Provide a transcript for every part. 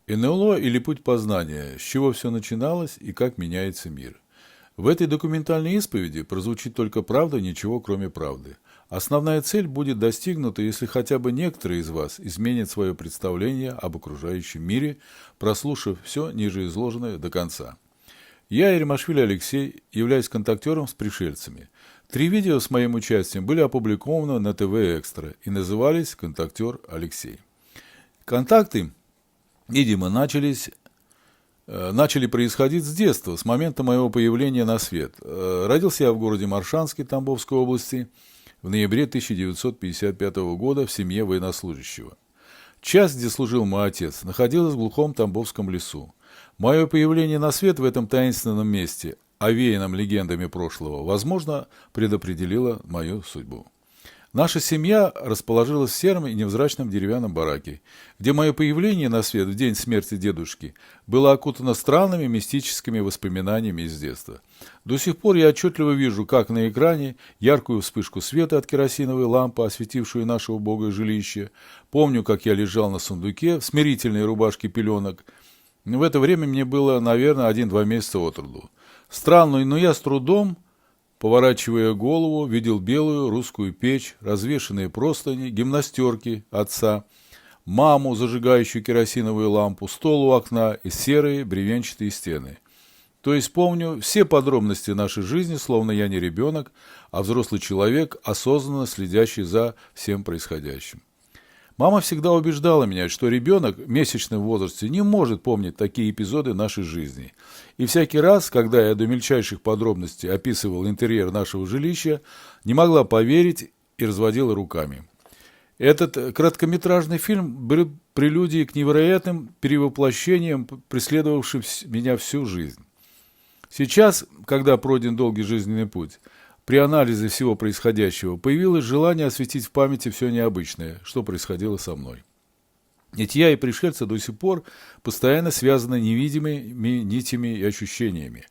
НЛО или путь познания, с чего все начиналось и как меняется мир. В этой документальной исповеди прозвучит только правда, ничего кроме правды. Основная цель будет достигнута, если хотя бы некоторые из вас изменят свое представление об окружающем мире, прослушав все ниже изложенное до конца. Я, Иремашвили Алексей, являюсь контактером с пришельцами. 3 видео с моим участием были опубликованы на ТВ Экстра и назывались «Контактер Алексей». Контакты, видимо, начали происходить с детства, с момента моего появления на свет. Родился я в городе Моршанске Тамбовской области в ноябре 1955 года в семье военнослужащего. Часть, где служил мой отец, находилась в глухом Тамбовском лесу. Мое появление на свет в этом таинственном месте, овеянном легендами прошлого, возможно, предопределило мою судьбу. Наша семья расположилась в сером и невзрачном деревянном бараке, где мое появление на свет в день смерти дедушки было окутано странными мистическими воспоминаниями из детства. До сих пор я отчетливо вижу, как на экране, яркую вспышку света от керосиновой лампы, осветившую наше убогое жилище. Помню, как я лежал на сундуке в смирительной рубашке пеленок. В это время мне было, наверное, 1-2 месяца от роду. Странно, но я с трудом, поворачивая голову, видел белую русскую печь, развешанные простыни, гимнастерки отца, маму, зажигающую керосиновую лампу, стол у окна и серые бревенчатые стены. То есть помню все подробности нашей жизни, словно я не ребенок, а взрослый человек, осознанно следящий за всем происходящим. Мама всегда убеждала меня, что ребенок в месячном возрасте не может помнить такие эпизоды нашей жизни. И всякий раз, когда я до мельчайших подробностей описывал интерьер нашего жилища, не могла поверить и разводила руками. Этот короткометражный фильм был прелюдией к невероятным перевоплощениям, преследовавшим меня всю жизнь. Сейчас, когда пройден долгий жизненный путь, при анализе всего происходящего появилось желание осветить в памяти все необычное, что происходило со мной. Ведь я и пришельцы до сих пор постоянно связаны невидимыми нитями и ощущениями.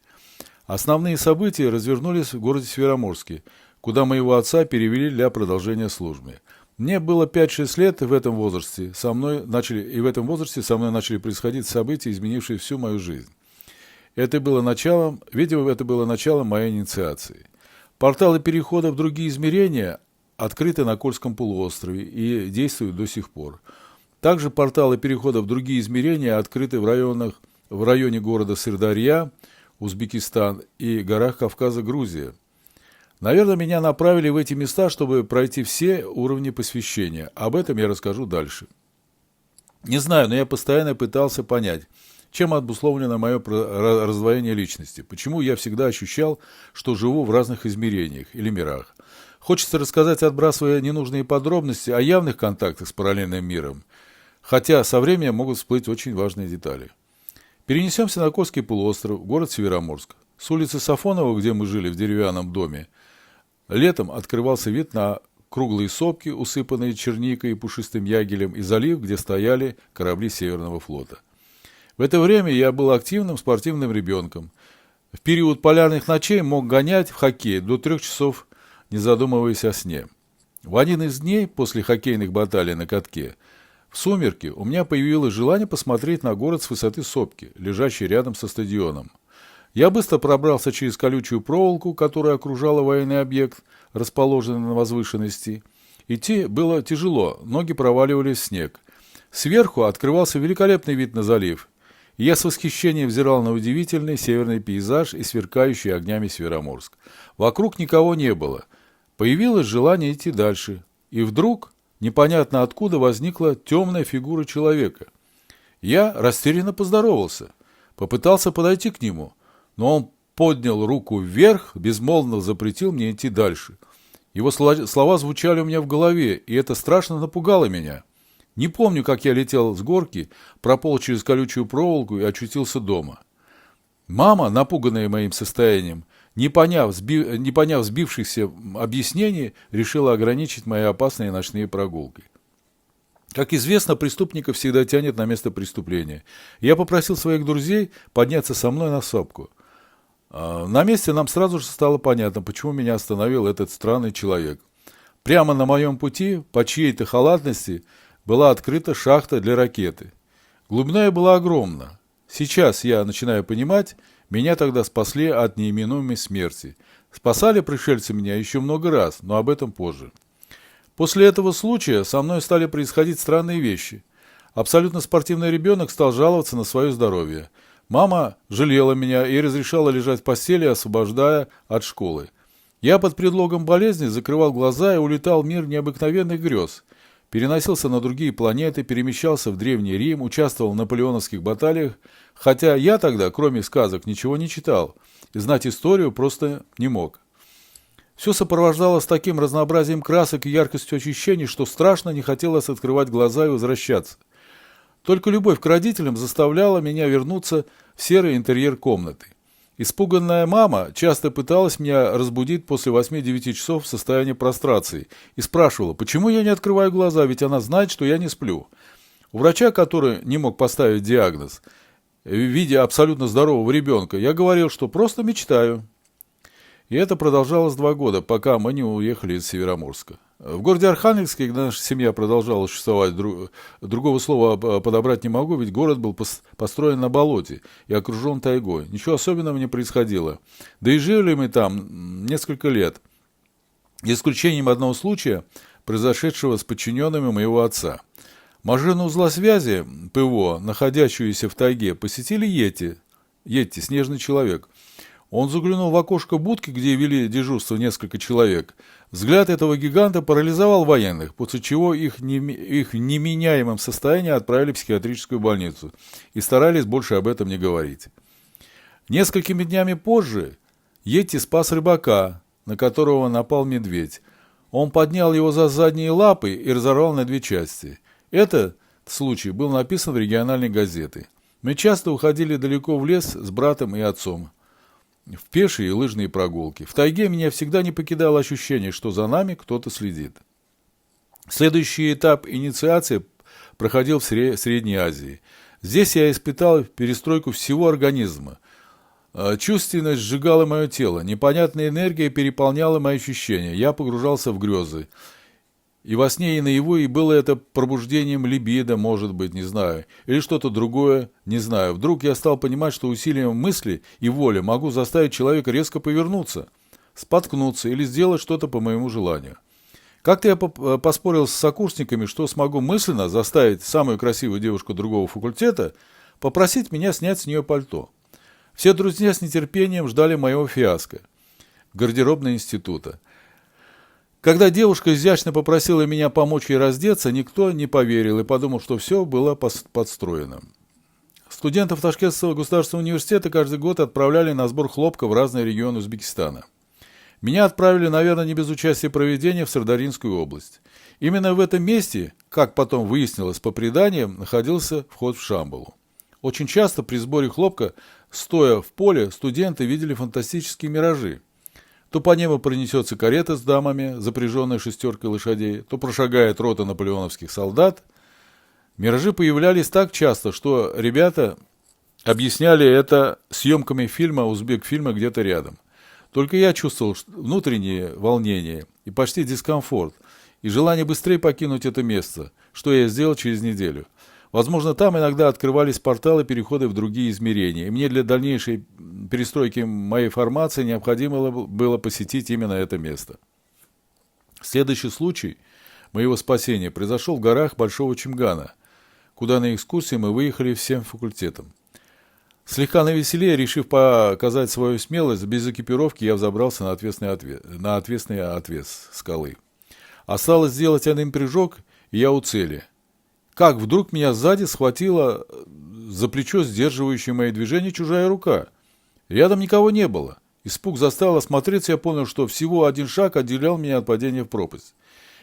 Основные события развернулись в городе Североморске, куда моего отца перевели для продолжения службы. Мне было 5-6 лет, и в этом возрасте со мной начали происходить события, изменившие всю мою жизнь. Это было началом моей инициации. Порталы перехода в другие измерения открыты на Кольском полуострове и действуют до сих пор. Также порталы перехода в другие измерения открыты в районе города Сырдарья, Узбекистан, и горах Кавказа, Грузия. Наверное, меня направили в эти места, чтобы пройти все уровни посвящения. Об этом я расскажу дальше. Не знаю, но я постоянно пытался понять, чем обусловлено мое раздвоение личности, почему я всегда ощущал, что живу в разных измерениях или мирах. Хочется рассказать, отбрасывая ненужные подробности, о явных контактах с параллельным миром, хотя со временем могут всплыть очень важные детали. Перенесемся на Кольский полуостров, город Североморск. С улицы Сафонова, где мы жили в деревянном доме, летом открывался вид на круглые сопки, усыпанные черникой и пушистым ягелем, и залив, где стояли корабли Северного флота. В это время я был активным спортивным ребенком. В период полярных ночей мог гонять в хоккей до 3 часов, не задумываясь о сне. В один из дней после хоккейных баталий на катке в сумерки у меня появилось желание посмотреть на город с высоты сопки, лежащей рядом со стадионом. Я быстро пробрался через колючую проволоку, которая окружала военный объект, расположенный на возвышенности. Идти было тяжело, ноги проваливались в снег. Сверху открывался великолепный вид на залив. И я с восхищением взирал на удивительный северный пейзаж и сверкающий огнями Североморск. Вокруг никого не было. Появилось желание идти дальше. И вдруг, непонятно откуда, возникла темная фигура человека. Я растерянно поздоровался, попытался подойти к нему, но он поднял руку вверх, безмолвно запретил мне идти дальше. Его слова звучали у меня в голове, и это страшно напугало меня. Не помню, как я летел с горки, прополз через колючую проволоку и очутился дома. Мама, напуганная моим состоянием, не поняв сбившихся объяснений, решила ограничить мои опасные ночные прогулки. Как известно, преступников всегда тянет на место преступления. Я попросил своих друзей подняться со мной на сопку. На месте нам сразу же стало понятно, почему меня остановил этот странный человек. Прямо на моем пути, по чьей-то халатности, была открыта шахта для ракеты. Глубина была огромна. Сейчас я начинаю понимать, меня тогда спасли от неименуемой смерти. Спасали пришельцы меня еще много раз, но об этом позже. После этого случая со мной стали происходить странные вещи. Абсолютно спортивный ребенок стал жаловаться на свое здоровье. Мама жалела меня и разрешала лежать в постели, освобождая от школы. Я под предлогом болезни закрывал глаза и улетал в мир необыкновенных грез. Переносился на другие планеты, перемещался в Древний Рим, участвовал в наполеоновских баталиях, хотя я тогда, кроме сказок, ничего не читал, и знать историю просто не мог. Все сопровождалось таким разнообразием красок и яркостью ощущений, что страшно не хотелось открывать глаза и возвращаться. Только любовь к родителям заставляла меня вернуться в серый интерьер комнаты. Испуганная мама часто пыталась меня разбудить после 8-9 часов в состоянии прострации и спрашивала, почему я не открываю глаза, ведь она знает, что я не сплю. У врача, который не мог поставить диагноз, видя абсолютно здорового ребенка, я говорил, что просто мечтаю. И это продолжалось 2 года, пока мы не уехали из Североморска. В городе Архангельске, где наша семья продолжала существовать, другого слова подобрать не могу, ведь город был построен на болоте и окружен тайгой. Ничего особенного не происходило. Да и жили мы там несколько лет, за исключением одного случая, произошедшего с подчиненными моего отца. Машину узла связи ПВО, находящуюся в тайге, посетили Йети, снежный человек. Он заглянул в окошко будки, где вели дежурство несколько человек. Взгляд этого гиганта парализовал военных, после чего их в неменяемом состоянии отправили в психиатрическую больницу и старались больше об этом не говорить. Несколькими днями позже Йети спас рыбака, на которого напал медведь. Он поднял его за задние лапы и разорвал на 2 части. Этот случай был написан в региональной газете. Мы часто уходили далеко в лес с братом и отцом в пешие и лыжные прогулки. В тайге меня всегда не покидало ощущение, что за нами кто-то следит. Следующий этап инициации проходил в Средней Азии. Здесь я испытал перестройку всего организма. Чувственность сжигала мое тело, непонятная энергия переполняла мои ощущения. Я погружался в грезы. И во сне, и наяву, и было это пробуждением либидо, может быть, не знаю, или что-то другое, не знаю. Вдруг я стал понимать, что усилием мысли и воли могу заставить человека резко повернуться, споткнуться или сделать что-то по моему желанию. Как-то я поспорил с сокурсниками, что смогу мысленно заставить самую красивую девушку другого факультета попросить меня снять с нее пальто. Все друзья с нетерпением ждали моего фиаско в гардеробной института. Когда девушка изящно попросила меня помочь ей раздеться, никто не поверил и подумал, что все было подстроено. Студентов Ташкентского государственного университета каждый год отправляли на сбор хлопка в разные регионы Узбекистана. Меня отправили, наверное, не без участия проведения, в Сардаринскую область. Именно в этом месте, как потом выяснилось по преданиям, находился вход в Шамбалу. Очень часто при сборе хлопка, стоя в поле, студенты видели фантастические миражи. То по небу пронесется карета с дамами, запряженная 6 лошадей, то прошагает рота наполеоновских солдат. Миражи появлялись так часто, что ребята объясняли это съемками фильма, узбек-фильма где-то рядом. Только я чувствовал внутреннее волнение и почти дискомфорт, и желание быстрее покинуть это место, что я сделал через неделю. Возможно, там иногда открывались порталы перехода в другие измерения, и мне для дальнейшей перестройки моей формации необходимо было посетить именно это место. Следующий случай моего спасения произошел в горах Большого Чимгана, куда на экскурсии мы выехали всем факультетом. Слегка навеселее, решив показать свою смелость, без экипировки я взобрался на отвесный отвес скалы. Осталось сделать один прыжок, и я у цели. Как вдруг меня сзади схватила за плечо сдерживающая мои движения чужая рука. Рядом никого не было. Испуг заставил осмотреться, я понял, что всего один шаг отделял меня от падения в пропасть.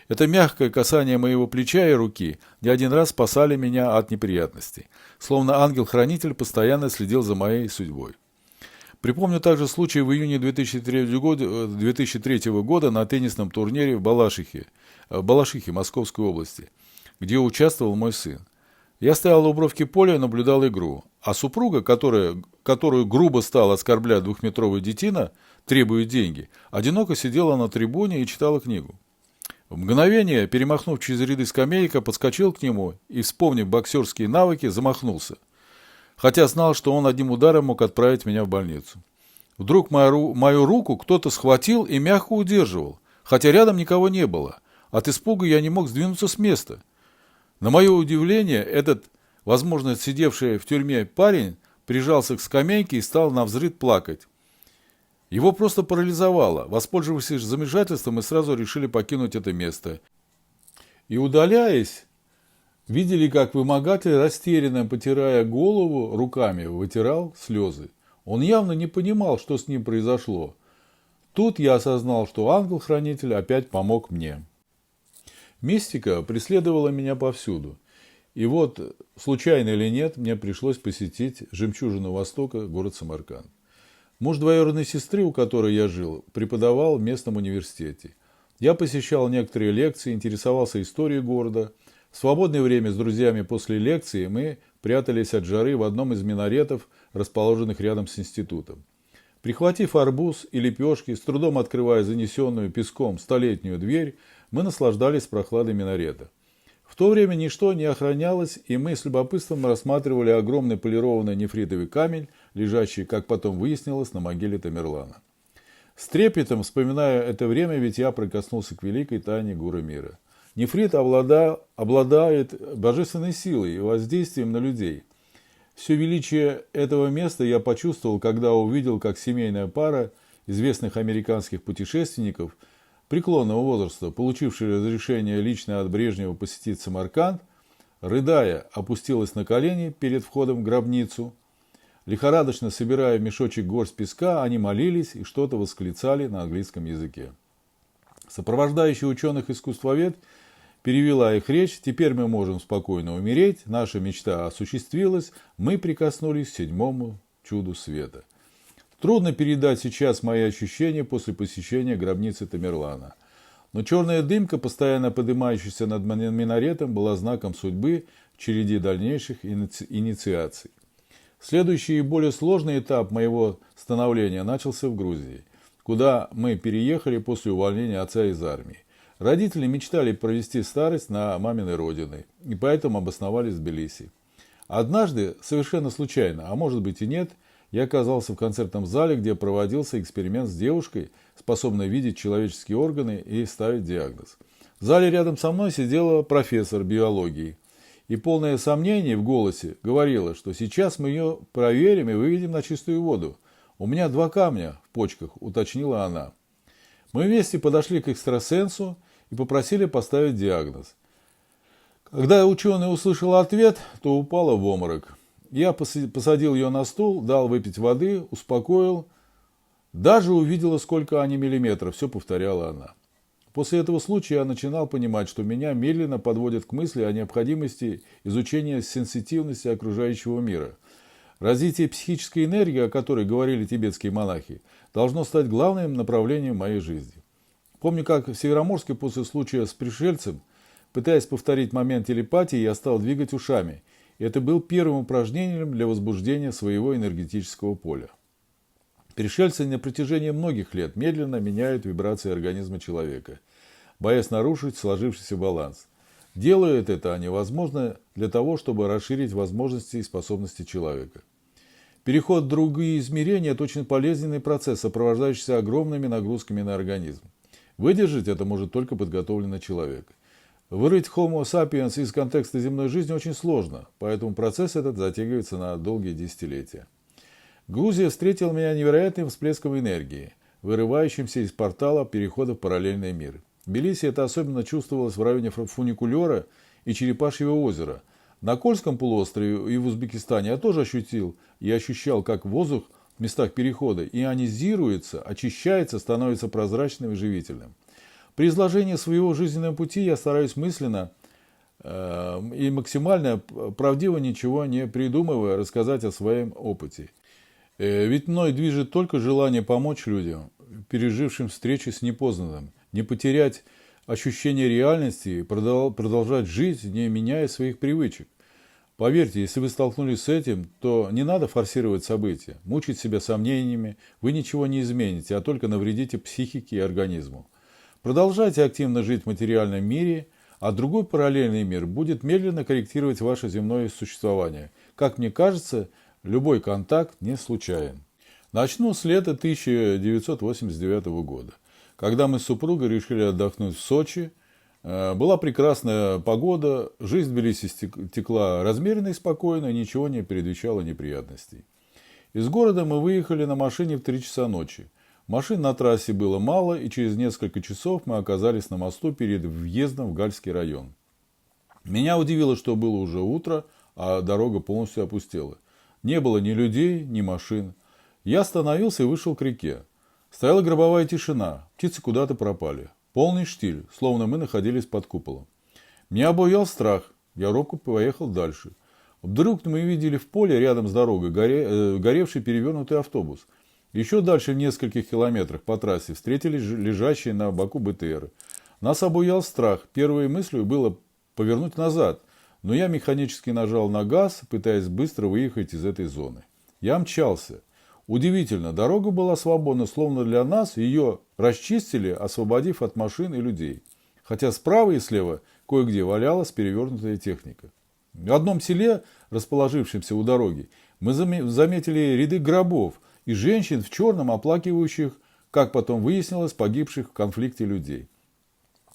Это мягкое касание моего плеча и руки не один раз спасали меня от неприятностей. Словно ангел-хранитель постоянно следил за моей судьбой. Припомню также случай в июне 2003 года на теннисном турнире в Балашихе Московской области, где участвовал мой сын. Я стоял у бровки поля и наблюдал игру, а супруга, которую грубо стал оскорблять 2-метровый детина, требуя деньги, одиноко сидела на трибуне и читала книгу. В мгновение, перемахнув через ряды скамеек, подскочил к нему и, вспомнив боксерские навыки, замахнулся, хотя знал, что он одним ударом мог отправить меня в больницу. Вдруг мою руку кто-то схватил и мягко удерживал, хотя рядом никого не было. От испуга я не мог сдвинуться с места. На мое удивление, этот, возможно, сидевший в тюрьме парень прижался к скамейке и стал навзрыд плакать. Его просто парализовало. Воспользовавшись замешательством, мы сразу решили покинуть это место. И, удаляясь, видели, как вымогатель, растерянно потирая голову руками, вытирал слезы. Он явно не понимал, что с ним произошло. Тут я осознал, что ангел-хранитель опять помог мне. Мистика преследовала меня повсюду. И вот, случайно или нет, мне пришлось посетить жемчужину Востока, город Самарканд. Муж двоюродной сестры, у которой я жил, преподавал в местном университете. Я посещал некоторые лекции, интересовался историей города. В свободное время с друзьями после лекции мы прятались от жары в одном из минаретов, расположенных рядом с институтом. Прихватив арбуз и лепешки, с трудом открывая занесенную песком столетнюю дверь, мы наслаждались прохладой минарета. В то время ничто не охранялось, и мы с любопытством рассматривали огромный полированный нефритовый камень, лежащий, как потом выяснилось, на могиле Тамерлана. С трепетом, вспоминая это время, ведь я прикоснулся к великой тайне Гуру мира. Нефрит обладает божественной силой и воздействием на людей. Все величие этого места я почувствовал, когда увидел, как семейная пара известных американских путешественников преклонного возраста, получившая разрешение лично от Брежнева посетить Самарканд, рыдая, опустилась на колени перед входом в гробницу. Лихорадочно собирая в мешочек горсть песка, они молились и что-то восклицали на английском языке. Сопровождающий ученых-искусствовед перевела их речь: «Теперь мы можем спокойно умереть, наша мечта осуществилась, мы прикоснулись к седьмому чуду света». Трудно передать сейчас мои ощущения после посещения гробницы Тамерлана. Но черная дымка, постоянно поднимающаяся над минаретом, была знаком судьбы в череде дальнейших инициаций. Следующий и более сложный этап моего становления начался в Грузии, куда мы переехали после увольнения отца из армии. Родители мечтали провести старость на маминой родине, и поэтому обосновались в Тбилиси. Однажды, совершенно случайно, а может быть и нет, я оказался в концертном зале, где проводился эксперимент с девушкой, способной видеть человеческие органы и ставить диагноз. В зале рядом со мной сидела профессор биологии, и полное сомнение в голосе говорило, что сейчас мы ее проверим и выведем на чистую воду. «У меня 2 камня в почках», — уточнила она. Мы вместе подошли к экстрасенсу и попросили поставить диагноз. Когда ученый услышал ответ, то упала в обморок. Я посадил ее на стул, дал выпить воды, успокоил. Даже увидела, сколько они миллиметров, все повторяла она. После этого случая я начинал понимать, что меня медленно подводят к мысли о необходимости изучения сенситивности окружающего мира. Развитие психической энергии, о которой говорили тибетские монахи, должно стать главным направлением моей жизни. Помню, как в Североморске после случая с пришельцем, пытаясь повторить момент телепатии, я стал двигать ушами. И это был первым упражнением для возбуждения своего энергетического поля. Пришельцы на протяжении многих лет медленно меняют вибрации организма человека, боясь нарушить сложившийся баланс. Делают это они, возможно, для того, чтобы расширить возможности и способности человека. Переход в другие измерения – это очень болезненный процесс, сопровождающийся огромными нагрузками на организм. Выдержать это может только подготовленный человек. Вырыть Homo sapiens из контекста земной жизни очень сложно, поэтому процесс этот затягивается на долгие десятилетия. Грузия встретила меня невероятным всплеском энергии, вырывающимся из портала перехода в параллельный мир. В Тбилиси это особенно чувствовалось в районе фуникулера и Черепашьего озера. На Кольском полуострове и в Узбекистане я тоже ощущал, как воздух в местах перехода ионизируется, очищается, становится прозрачным и живительным. При изложении своего жизненного пути я стараюсь мысленно и максимально правдиво, ничего не придумывая, рассказать о своем опыте. Ведь мной движет только желание помочь людям, пережившим встречи с непознанным, не потерять ощущение реальности и продолжать жить, не меняя своих привычек. Поверьте, если вы столкнулись с этим, то не надо форсировать события, мучить себя сомнениями, вы ничего не измените, а только навредите психике и организму. Продолжайте активно жить в материальном мире, а другой параллельный мир будет медленно корректировать ваше земное существование. Как мне кажется, любой контакт не случайен. Начну с лета 1989 года, когда мы с супругой решили отдохнуть в Сочи. Была прекрасная погода, жизнь в Тбилиси текла размеренно и спокойно, ничего не предвещало неприятностей. Из города мы выехали на машине в 3 часа ночи. Машин на трассе было мало, и через несколько часов мы оказались на мосту перед въездом в Гальский район. Меня удивило, что было уже утро, а дорога полностью опустела. Не было ни людей, ни машин. Я остановился и вышел к реке. Стояла гробовая тишина, птицы куда-то пропали. Полный штиль, словно мы находились под куполом. Меня обуял страх, я робко поехал дальше. Вдруг мы видели в поле рядом с дорогой горевший перевернутый автобус. Еще дальше в нескольких километрах по трассе встретили лежащие на боку БТРы. Нас обуял страх. Первой мыслью было повернуть назад, но я механически нажал на газ, пытаясь быстро выехать из этой зоны. Я мчался. Удивительно, дорога была свободна, словно для нас ее расчистили, освободив от машин и людей. Хотя справа и слева кое-где валялась перевернутая техника. В одном селе, расположившемся у дороги, мы заметили ряды гробов и женщин в черном, оплакивающих, как потом выяснилось, погибших в конфликте людей.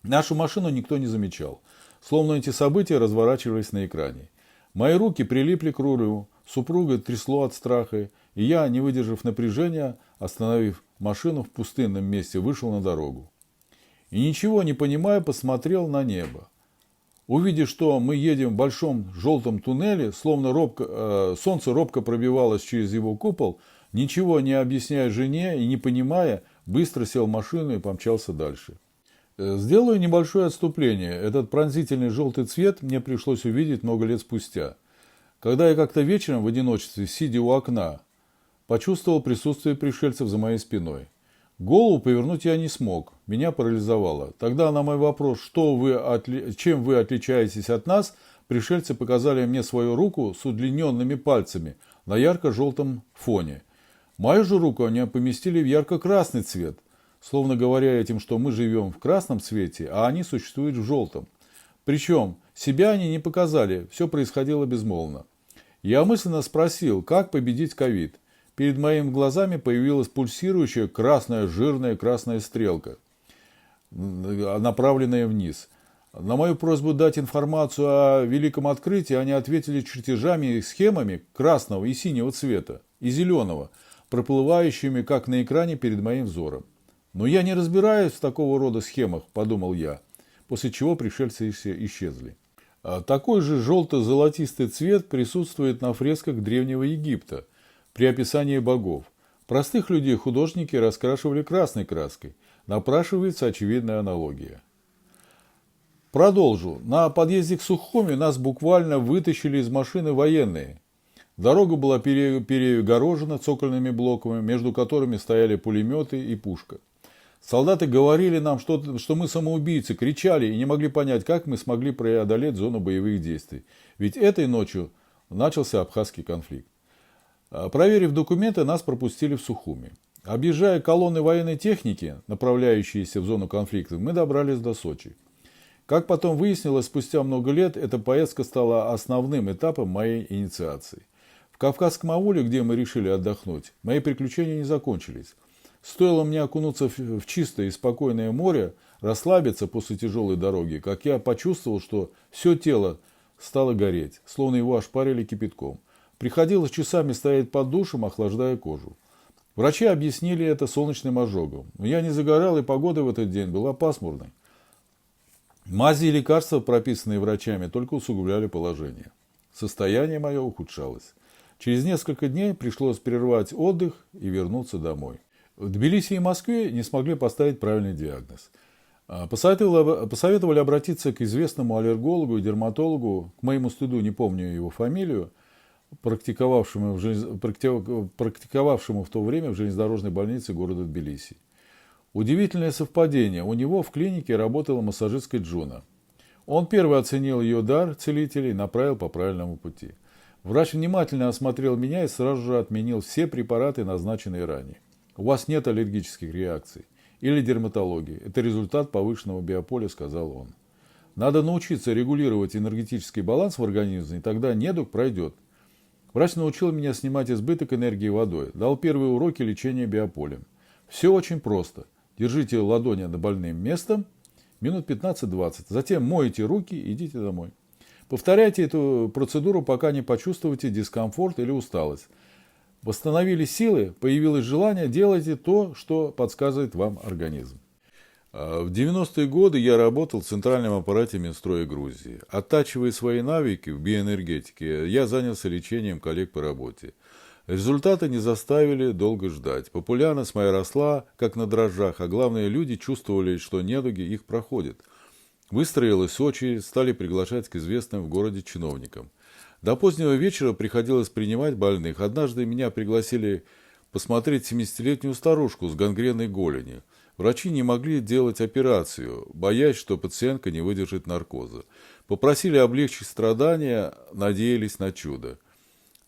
Нашу машину никто не замечал, словно эти события разворачивались на экране. Мои руки прилипли к рулю, супруга трясло от страха, и я, не выдержав напряжения, остановив машину в пустынном месте, вышел на дорогу. И ничего не понимая, посмотрел на небо. Увидев, что мы едем в большом желтом туннеле, словно солнце робко пробивалось через его купол, ничего не объясняя жене и не понимая, быстро сел в машину и помчался дальше. Сделаю небольшое отступление. Этот пронзительный желтый цвет мне пришлось увидеть много лет спустя. Когда я как-то вечером в одиночестве, сидя у окна, почувствовал присутствие пришельцев за моей спиной. Голову повернуть я не смог, меня парализовало. Тогда на мой вопрос, чем вы отличаетесь от нас, пришельцы показали мне свою руку с удлиненными пальцами на ярко-желтом фоне. Мою же руку они поместили в ярко-красный цвет, словно говоря этим, что мы живем в красном цвете, а они существуют в желтом. Причем себя они не показали, все происходило безмолвно. Я мысленно спросил, как победить ковид. Перед моими глазами появилась пульсирующая жирная красная стрелка, направленная вниз. На мою просьбу дать информацию о великом открытии они ответили чертежами и схемами красного и синего цвета, и зеленого, проплывающими, как на экране, перед моим взором. Но я не разбираюсь в такого рода схемах, подумал я, после чего пришельцы исчезли. Такой же желто-золотистый цвет присутствует на фресках Древнего Египта при описании богов. Простых людей художники раскрашивали красной краской. Напрашивается очевидная аналогия. Продолжу. На подъезде к Сухуми нас буквально вытащили из машины военные. Дорога была перегорожена цокольными блоками, между которыми стояли пулеметы и пушка. Солдаты говорили нам, что мы самоубийцы, кричали и не могли понять, как мы смогли преодолеть зону боевых действий. Ведь этой ночью начался абхазский конфликт. Проверив документы, нас пропустили в Сухуми. Объезжая колонны военной техники, направляющиеся в зону конфликта, мы добрались до Сочи. Как потом выяснилось, спустя много лет эта поездка стала основным этапом моей инициации. В Кавказском ауле, где мы решили отдохнуть, мои приключения не закончились. Стоило мне окунуться в чистое и спокойное море, расслабиться после тяжелой дороги, как я почувствовал, что все тело стало гореть, словно его ошпарили кипятком. Приходилось часами стоять под душем, охлаждая кожу. Врачи объяснили это солнечным ожогом. Но я не загорал, и погода в этот день была пасмурной. Мази и лекарства, прописанные врачами, только усугубляли положение. Состояние мое ухудшалось. Через несколько дней пришлось прервать отдых и вернуться домой. В Тбилиси и Москве не смогли поставить правильный диагноз. Посоветовали обратиться к известному аллергологу и дерматологу, к моему стыду не помню его фамилию, практиковавшему в то время в железнодорожной больнице города Тбилиси. Удивительное совпадение. У него в клинике работала массажистка Джуна. Он первый оценил ее дар целителя и направил по правильному пути. Врач внимательно осмотрел меня и сразу же отменил все препараты, назначенные ранее. У вас нет аллергических реакций. или дерматологии. Это результат повышенного биополя, сказал он. Надо научиться регулировать энергетический баланс в организме, и тогда недуг пройдет. Врач научил меня снимать избыток энергии водой. Дал первые уроки лечения биополем. Все очень просто. Держите ладони над больным местом минут 15-20. Затем мойте руки и идите домой. Повторяйте эту процедуру, пока не почувствуете дискомфорт или усталость. Восстановились силы, появилось желание, делайте то, что подсказывает вам организм. В 90-е годы я работал в центральном аппарате Минстроя Грузии. Оттачивая свои навыки в биоэнергетике, я занялся лечением коллег по работе. Результаты не заставили долго ждать. Популярность моя росла, как на дрожжах, а главное, люди чувствовали, что недуги их проходят. Выстроилась очередь, стали приглашать к известным в городе чиновникам. До позднего вечера приходилось принимать больных. Однажды меня пригласили посмотреть 70-летнюю старушку с гангреной голени. Врачи не могли делать операцию, боясь, что пациентка не выдержит наркоза. Попросили облегчить страдания, надеялись на чудо.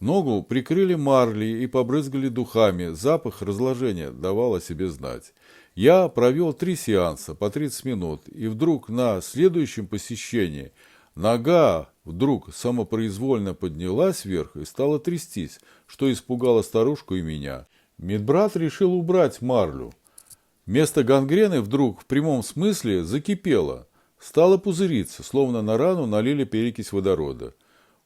Ногу прикрыли марлей и побрызгали духами. Запах разложения давал о себе знать. Я провел 3 сеанса по 30 минут, и вдруг на следующем посещении нога вдруг самопроизвольно поднялась вверх и стала трястись, что испугало старушку и меня. Медбрат решил убрать марлю. Место гангрены вдруг в прямом смысле закипело, стало пузыриться, словно на рану налили перекись водорода.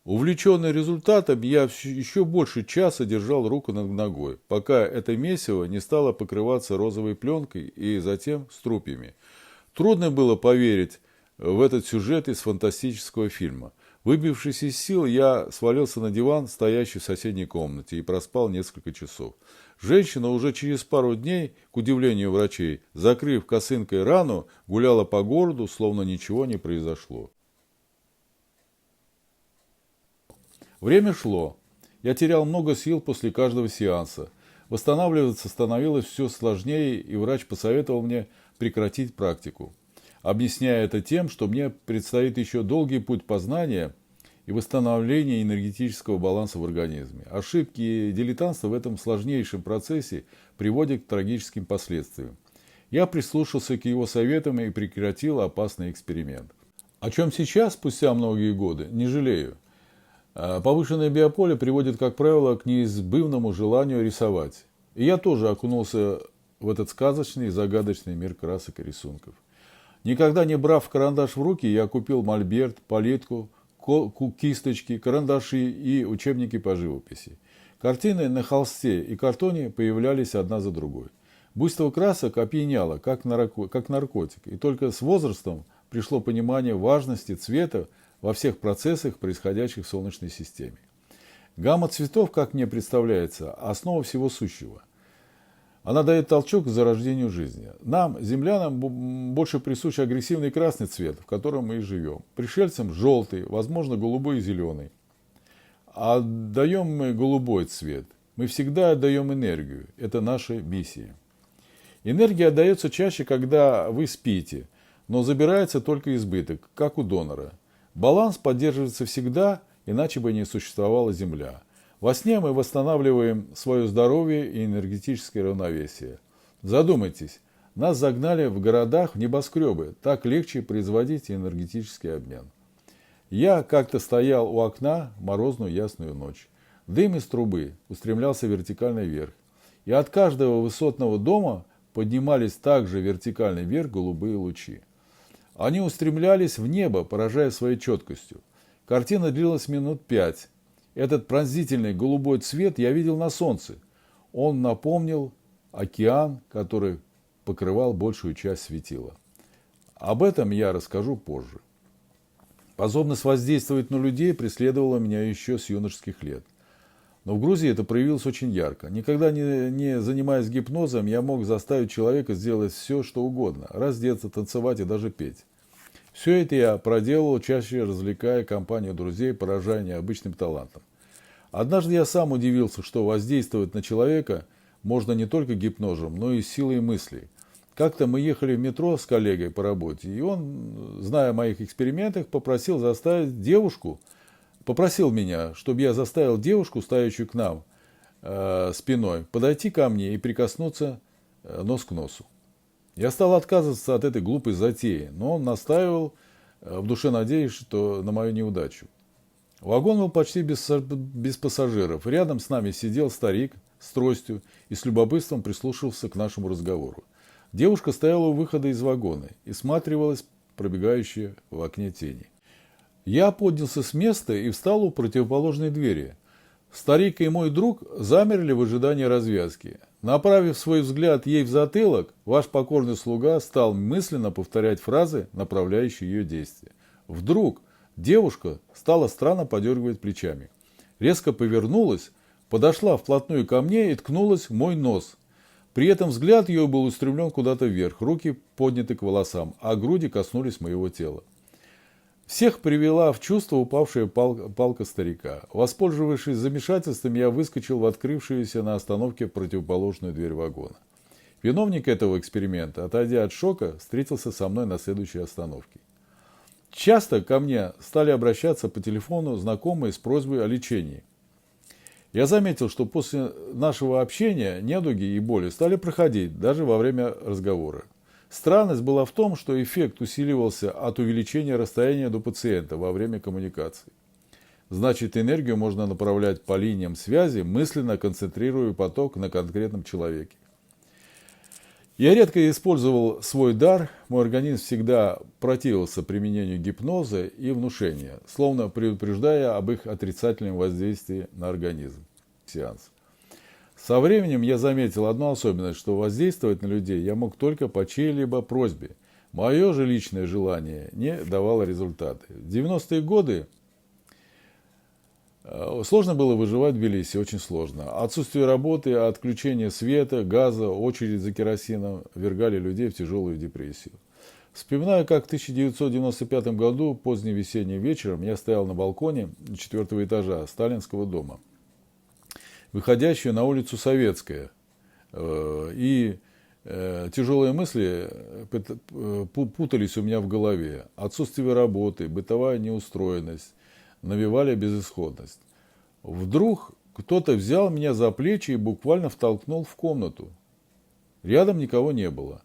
Увлеченный результатом, я еще больше часа держал руку над ногой, пока это месиво не стало покрываться розовой пленкой и затем струпьями. Трудно было поверить в этот сюжет из фантастического фильма. Выбившись из сил, я свалился на диван, стоящий в соседней комнате, и проспал несколько часов. Женщина уже через пару дней, к удивлению врачей, закрыв косынкой рану, гуляла по городу, словно ничего не произошло. Время шло. Я терял много сил после каждого сеанса. Восстанавливаться становилось все сложнее, и врач посоветовал мне прекратить практику, объясняя это тем, что мне предстоит еще долгий путь познания и восстановления энергетического баланса в организме. Ошибки и дилетантство в этом сложнейшем процессе приводят к трагическим последствиям. Я прислушался к его советам и прекратил опасный эксперимент. О чем сейчас, спустя многие годы, не жалею. Повышенное биополе приводит, как правило, к неизбывному желанию рисовать. И я тоже окунулся в этот сказочный и загадочный мир красок и рисунков. Никогда не брав карандаш в руки, я купил мольберт, палитку, кисточки, карандаши и учебники по живописи. Картины на холсте и картоне появлялись одна за другой. Буйство красок опьяняло, как наркотик, и только с возрастом пришло понимание важности цвета во всех процессах, происходящих в Солнечной системе. Гамма цветов, как мне представляется, основа всего сущего. Она дает толчок к зарождению жизни. Нам, землянам, больше присущ агрессивный красный цвет, в котором мы и живем. Пришельцам желтый, возможно, голубой и зеленый. А отдаем мы голубой цвет. Мы всегда отдаем энергию. Это наша миссия. Энергия отдается чаще, когда вы спите, но забирается только избыток, как у донора. Баланс поддерживается всегда, иначе бы не существовала Земля. Во сне мы восстанавливаем свое здоровье и энергетическое равновесие. Задумайтесь, нас загнали в городах в небоскребы, так легче производить энергетический обмен. Я как-то стоял у окна в морозную ясную ночь. Дым из трубы устремлялся вертикально вверх. И от каждого высотного дома поднимались также вертикально вверх голубые лучи. Они устремлялись в небо, поражая своей четкостью. Картина длилась минут 5. Этот пронзительный голубой цвет я видел на солнце. Он напомнил океан, который покрывал большую часть светила. Об этом я расскажу позже. Способность воздействовать на людей преследовала меня еще с юношеских лет. Но в Грузии это проявилось очень ярко. Никогда не занимаясь гипнозом, я мог заставить человека сделать все, что угодно. Раздеться, танцевать и даже петь. Все это я проделал, чаще развлекая компанию друзей, поражая необычным талантом. Однажды я сам удивился, что воздействовать на человека можно не только гипнозом, но и силой мыслей. Как-то мы ехали в метро с коллегой по работе, и он, зная о моих экспериментах, попросил меня, чтобы я заставил девушку, стоящую к нам спиной, подойти ко мне и прикоснуться нос к носу. Я стал отказываться от этой глупой затеи, но он настаивал, в душе надеясь, что на мою неудачу. Вагон был почти без пассажиров. Рядом с нами сидел старик с тростью и с любопытством прислушивался к нашему разговору. Девушка стояла у выхода из вагона и всматривалась в пробегающие в окне тени. Я поднялся с места и встал у противоположной двери. Старик и мой друг замерли в ожидании развязки. Направив свой взгляд ей в затылок, ваш покорный слуга стал мысленно повторять фразы, направляющие ее действия. Вдруг девушка стала странно подергивать плечами. Резко повернулась, подошла вплотную ко мне и ткнулась в мой нос. При этом взгляд ее был устремлен куда-то вверх, руки подняты к волосам, а груди коснулись моего тела. Всех привела в чувство упавшая палка старика. Воспользовавшись замешательством, я выскочил в открывшуюся на остановке противоположную дверь вагона. Виновник этого эксперимента, отойдя от шока, встретился со мной на следующей остановке. Часто ко мне стали обращаться по телефону знакомые с просьбой о лечении. Я заметил, что после нашего общения недуги и боли стали проходить даже во время разговора. Странность была в том, что эффект усиливался от увеличения расстояния до пациента во время коммуникации. Значит, энергию можно направлять по линиям связи, мысленно концентрируя поток на конкретном человеке. Я редко использовал свой дар, мой организм всегда противился применению гипноза и внушения, словно предупреждая об их отрицательном воздействии на организм. Сеанс. Со временем я заметил одну особенность, что воздействовать на людей я мог только по чьей-либо просьбе. Мое же личное желание не давало результаты. В 90-е годы сложно было выживать в Тбилиси, очень сложно. Отсутствие работы, отключение света, газа, очередь за керосином ввергали людей в тяжелую депрессию. Вспоминаю, как в 1995 году, поздним весенним вечером, я стоял на балконе 4-го этажа Сталинского дома, выходящую на улицу Советская. И тяжелые мысли путались у меня в голове. Отсутствие работы, бытовая неустроенность навевали безысходность. Вдруг кто-то взял меня за плечи и буквально втолкнул в комнату. Рядом никого не было.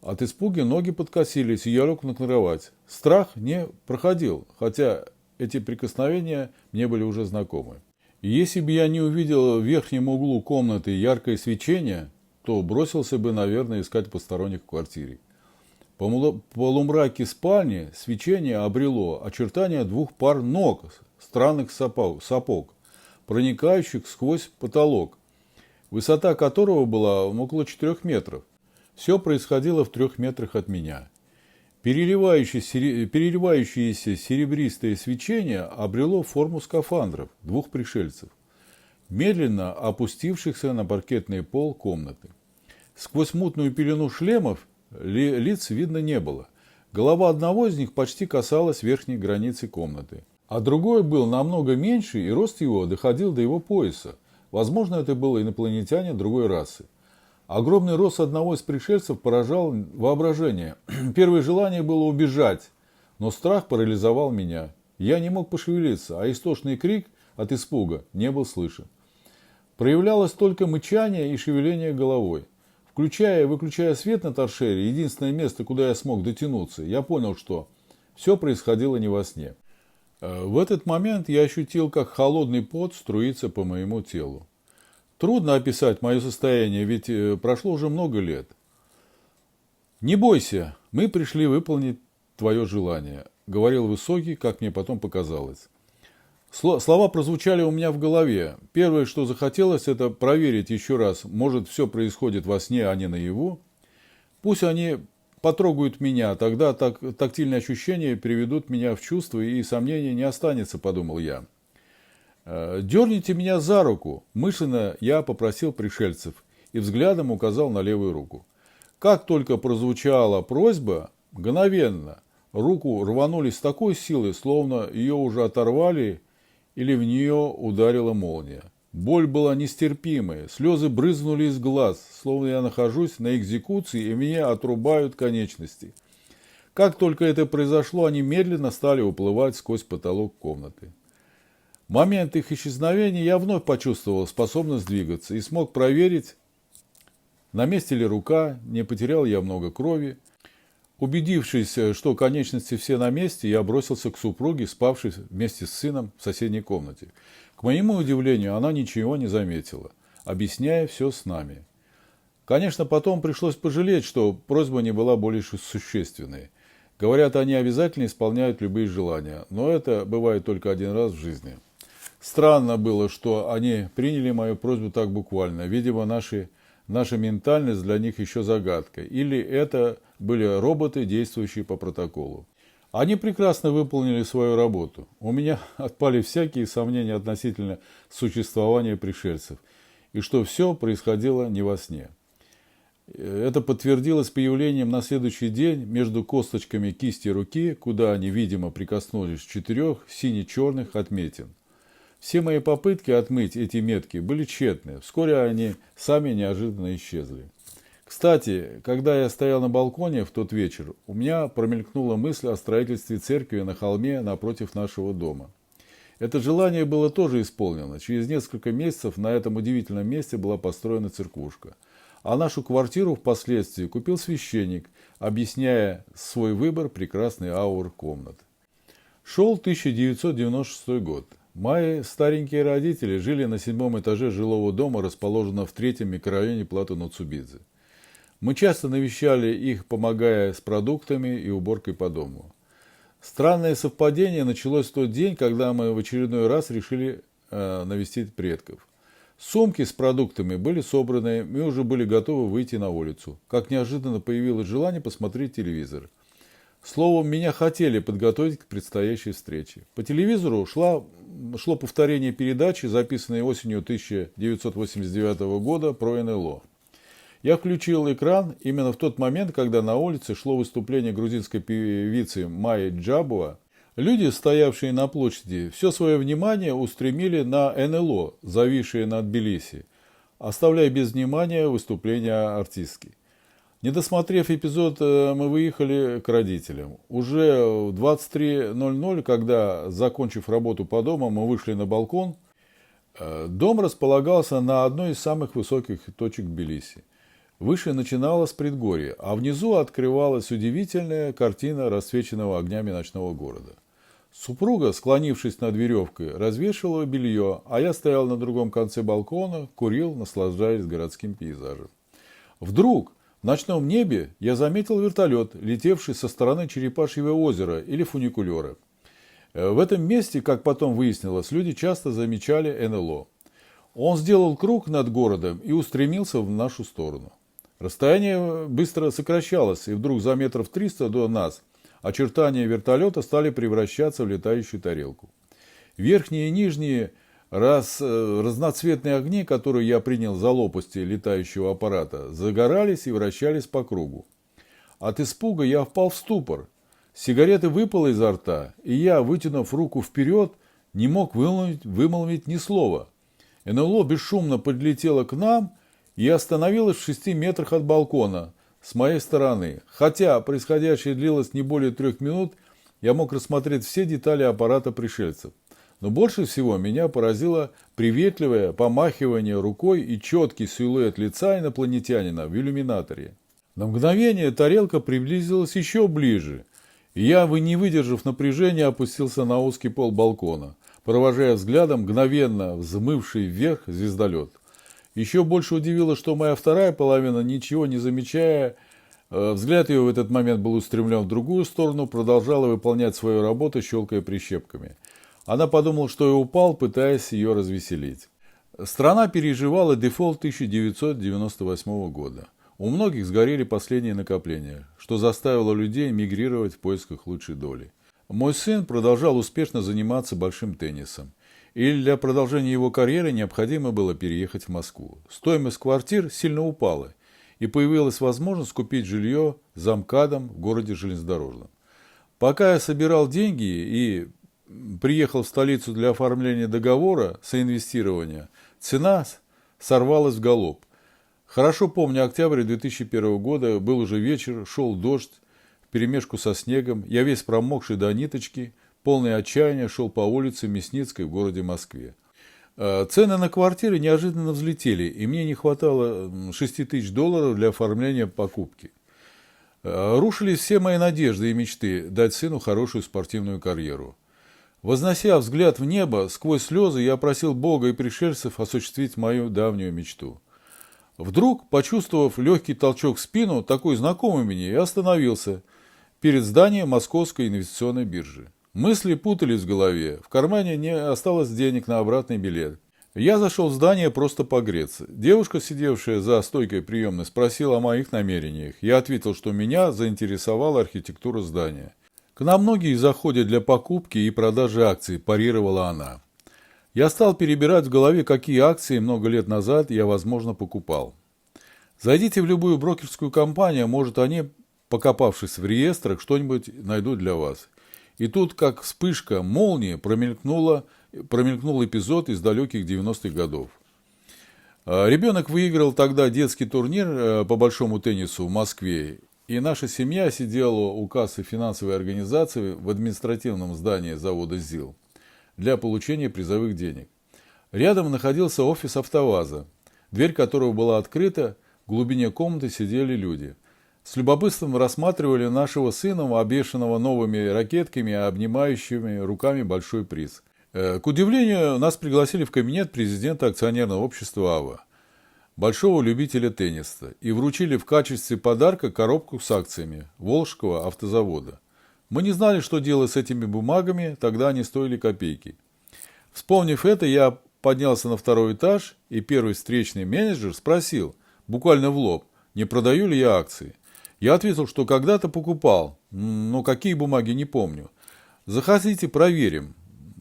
От испуга ноги подкосились, и я лег на кровать. Страх не проходил, хотя эти прикосновения мне были уже знакомы. И если бы я не увидел в верхнем углу комнаты яркое свечение, то бросился бы, наверное, искать посторонних в квартире. По полумраке спальни свечение обрело очертания двух пар ног, странных сапог, проникающих сквозь потолок, высота которого была около 4 метров. Все происходило в 3 метрах от меня. Переливающееся серебристое свечение обрело форму скафандров двух пришельцев, медленно опустившихся на паркетный пол комнаты. Сквозь мутную пелену шлемов лиц видно не было. Голова одного из них почти касалась верхней границы комнаты, а другой был намного меньше, и рост его доходил до его пояса. Возможно, это был инопланетянин другой расы. Огромный рост одного из пришельцев поражал воображение. Первое желание было убежать, но страх парализовал меня. Я не мог пошевелиться, а истошный крик от испуга не был слышен. Проявлялось только мычание и шевеление головой. Включая и выключая свет на торшере, единственное место, куда я смог дотянуться, я понял, что все происходило не во сне. В этот момент я ощутил, как холодный пот струится по моему телу. Трудно описать мое состояние, ведь прошло уже много лет. «Не бойся, мы пришли выполнить твое желание», — говорил высокий, как мне потом показалось. Слова прозвучали у меня в голове. Первое, что захотелось, это проверить еще раз, может, все происходит во сне, а не наяву. Пусть они потрогают меня, тогда тактильные ощущения приведут меня в чувство, и сомнений не останется, подумал я. «Дерните меня за руку», – мысленно я попросил пришельцев и взглядом указал на левую руку. Как только прозвучала просьба, мгновенно руку рванули с такой силой, словно ее уже оторвали или в нее ударила молния. Боль была нестерпимая, слезы брызнули из глаз, словно я нахожусь на экзекуции и меня отрубают конечности. Как только это произошло, они медленно стали уплывать сквозь потолок комнаты. В момент их исчезновения я вновь почувствовал способность двигаться и смог проверить на месте ли рука, не потерял я много крови. Убедившись, что конечности все на месте, я бросился к супруге, спавшей вместе с сыном в соседней комнате. К моему удивлению, она ничего не заметила, объясняя все с нами. Конечно, потом пришлось пожалеть, что просьба не была более существенной. Говорят, они обязательно исполняют любые желания, но это бывает только один раз в жизни. Странно было, что они приняли мою просьбу так буквально. Видимо, наша ментальность для них еще загадка. Или это были роботы, действующие по протоколу. Они прекрасно выполнили свою работу. У меня отпали всякие сомнения относительно существования пришельцев. И что все происходило не во сне. Это подтвердилось появлением на следующий день между косточками кисти руки, куда они, видимо, прикоснулись 4 сине-черных отметин. Все мои попытки отмыть эти метки были тщетны. Вскоре они сами неожиданно исчезли. Кстати, когда я стоял на балконе в тот вечер, у меня промелькнула мысль о строительстве церкви на холме напротив нашего дома. Это желание было тоже исполнено. Через несколько месяцев на этом удивительном месте была построена церквушка. А нашу квартиру впоследствии купил священник, объясняя свой выбор прекрасной ауры комнат. Шел 1996 год. Мои старенькие родители жили на 7-м этаже жилого дома, расположенного в 3-м микрорайоне Плато-Ноцубидзе. Мы часто навещали их, помогая с продуктами и уборкой по дому. Странное совпадение началось в тот день, когда мы в очередной раз решили навестить предков. Сумки с продуктами были собраны, мы уже были готовы выйти на улицу. Как неожиданно появилось желание посмотреть телевизор. Словом, меня хотели подготовить к предстоящей встрече. По телевизору шло повторение передачи, записанной осенью 1989 года про НЛО. Я включил экран именно в тот момент, когда на улице шло выступление грузинской певицы Майи Джабуа. Люди, стоявшие на площади, все свое внимание устремили на НЛО, зависшие над Тбилиси, оставляя без внимания выступление артистки. Не досмотрев эпизод, мы выехали к родителям. Уже в 23:00, когда, закончив работу по дому, мы вышли на балкон, дом располагался на одной из самых высоких точек Тбилиси. Выше начиналось предгорье, а внизу открывалась удивительная картина расцвеченного огнями ночного города. Супруга, склонившись над веревкой, развешивала белье, а я стоял на другом конце балкона, курил, наслаждаясь городским пейзажем. Вдруг в ночном небе я заметил вертолет, летевший со стороны Черепашьего озера или фуникулера. В этом месте, как потом выяснилось, люди часто замечали НЛО. Он сделал круг над городом и устремился в нашу сторону. Расстояние быстро сокращалось, и вдруг за метров 300 до нас очертания вертолета стали превращаться в летающую тарелку. Верхние и нижние разноцветные огни, которые я принял за лопасти летающего аппарата, загорались и вращались по кругу. От испуга я впал в ступор. Сигарета выпала изо рта, и я, вытянув руку вперед, не мог вымолвить ни слова. НЛО бесшумно подлетело к нам и остановилось в 6 метрах от балкона с моей стороны. Хотя происходящее длилось не более 3 минут, я мог рассмотреть все детали аппарата пришельцев. Но больше всего меня поразило приветливое помахивание рукой и четкий силуэт лица инопланетянина в иллюминаторе. На мгновение тарелка приблизилась еще ближе, и я, не выдержав напряжения, опустился на узкий пол балкона, провожая взглядом мгновенно взмывший вверх звездолет. Еще больше удивило, что моя вторая половина, ничего не замечая, взгляд ее в этот момент был устремлен в другую сторону, продолжала выполнять свою работу, щелкая прищепками. Она подумала, что я упал, пытаясь ее развеселить. Страна переживала дефолт 1998 года. У многих сгорели последние накопления, что заставило людей мигрировать в поисках лучшей доли. Мой сын продолжал успешно заниматься большим теннисом. И для продолжения его карьеры необходимо было переехать в Москву. Стоимость квартир сильно упала, и появилась возможность купить жилье за МКАДом в городе железнодорожном. Пока я собирал деньги и приехал в столицу для оформления договора соинвестирования, цена сорвалась в галоп. Хорошо помню октябрь 2001 года, был уже вечер, шел дождь вперемешку со снегом, я весь промокший до ниточки, полный отчаяния, шел по улице Мясницкой в городе Москве. Цены на квартиры неожиданно взлетели, и мне не хватало $6000 для оформления покупки. Рушились все мои надежды и мечты дать сыну хорошую спортивную карьеру. Вознося взгляд в небо, сквозь слезы я просил Бога и пришельцев осуществить мою давнюю мечту. Вдруг, почувствовав легкий толчок в спину, такой знакомый мне, я остановился перед зданием Московской инвестиционной биржи. Мысли путались в голове, в кармане не осталось денег на обратный билет. Я зашел в здание просто погреться. Девушка, сидевшая за стойкой приемной, спросила о моих намерениях. Я ответил, что меня заинтересовала архитектура здания. «К нам многие заходят для покупки и продажи акций», – парировала она. Я стал перебирать в голове, какие акции много лет назад я, возможно, покупал. Зайдите в любую брокерскую компанию, может, они, покопавшись в реестрах, что-нибудь найдут для вас. И тут, как вспышка молнии, промелькнул эпизод из далеких 90-х годов. Ребенок выиграл тогда детский турнир по большому теннису в Москве, и наша семья сидела у кассы финансовой организации в административном здании завода ЗИЛ для получения призовых денег. Рядом находился офис «АвтоВАЗа», дверь которого была открыта, в глубине комнаты сидели люди. С любопытством рассматривали нашего сына, обвешанного новыми ракетками, обнимающими руками большой приз. К удивлению, нас пригласили в кабинет президента акционерного общества «АВА», большого любителя тенниса, и вручили в качестве подарка коробку с акциями Волжского автозавода. Мы не знали, что делать с этими бумагами, тогда они стоили копейки. Вспомнив это, я поднялся на второй этаж, и первый встречный менеджер спросил, буквально в лоб, не продаю ли я акции. Я ответил, что когда-то покупал, но какие бумаги не помню. «Заходите, проверим».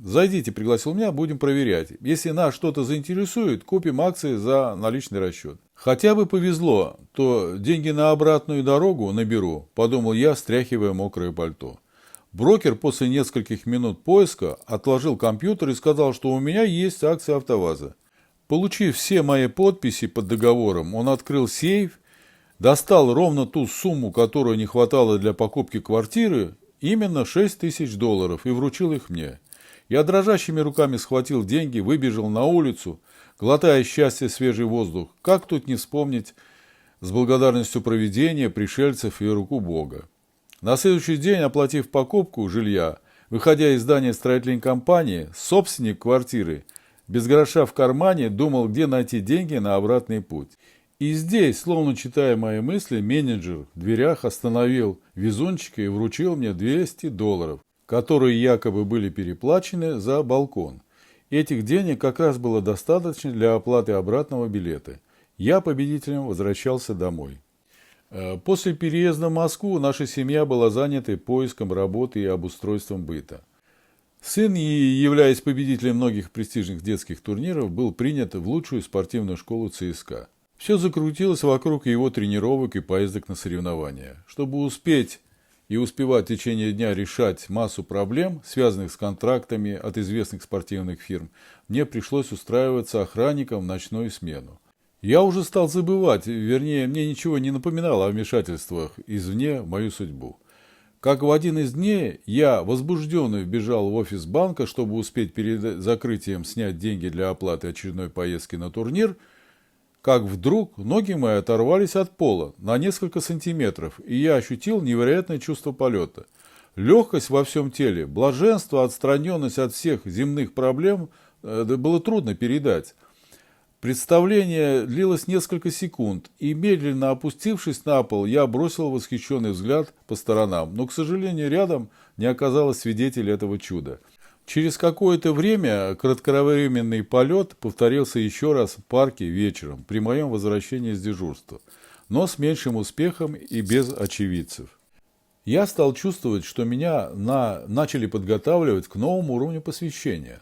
«Зайдите», пригласил меня, будем проверять. Если нас что-то заинтересует, купим акции за наличный расчет. Хотя бы повезло, то деньги на обратную дорогу наберу, подумал я, стряхивая мокрое пальто. Брокер после нескольких минут поиска отложил компьютер и сказал, что у меня есть акции «АвтоВАЗа». Получив все мои подписи под договором, он открыл сейф, достал ровно ту сумму, которую не хватало для покупки квартиры, именно $6000, и вручил их мне. Я дрожащими руками схватил деньги, выбежал на улицу, глотая счастье свежий воздух. Как тут не вспомнить с благодарностью провидения, пришельцев и руку Бога. На следующий день, оплатив покупку жилья, выходя из здания строительной компании, собственник квартиры, без гроша в кармане, думал, где найти деньги на обратный путь. И здесь, словно читая мои мысли, менеджер в дверях остановил везунчика и вручил мне $200, которые якобы были переплачены за балкон. Этих денег как раз было достаточно для оплаты обратного билета. Я победителем возвращался домой. После переезда в Москву наша семья была занята поиском работы и обустройством быта. Сын, являясь победителем многих престижных детских турниров, был принят в лучшую спортивную школу ЦСКА. Все закрутилось вокруг его тренировок и поездок на соревнования. Чтобы успеть и успевать в течение дня решать массу проблем, связанных с контрактами от известных спортивных фирм, мне пришлось устраиваться охранником в ночную смену. Я уже стал забывать, вернее, мне ничего не напоминало о вмешательствах извне в мою судьбу. Как в один из дней я, возбужденный, вбежал в офис банка, чтобы успеть перед закрытием снять деньги для оплаты очередной поездки на турнир, как вдруг ноги мои оторвались от пола на несколько сантиметров, и я ощутил невероятное чувство полета. Легкость во всем теле, блаженство, отстраненность от всех земных проблем было трудно передать. Представление длилось несколько секунд, и, медленно опустившись на пол, я бросил восхищенный взгляд по сторонам, но, к сожалению, рядом не оказалось свидетелей этого чуда. Через какое-то время кратковременный полет повторился еще раз в парке вечером при моем возвращении с дежурства, но с меньшим успехом и без очевидцев. Я стал чувствовать, что меня начали подготавливать к новому уровню посвящения.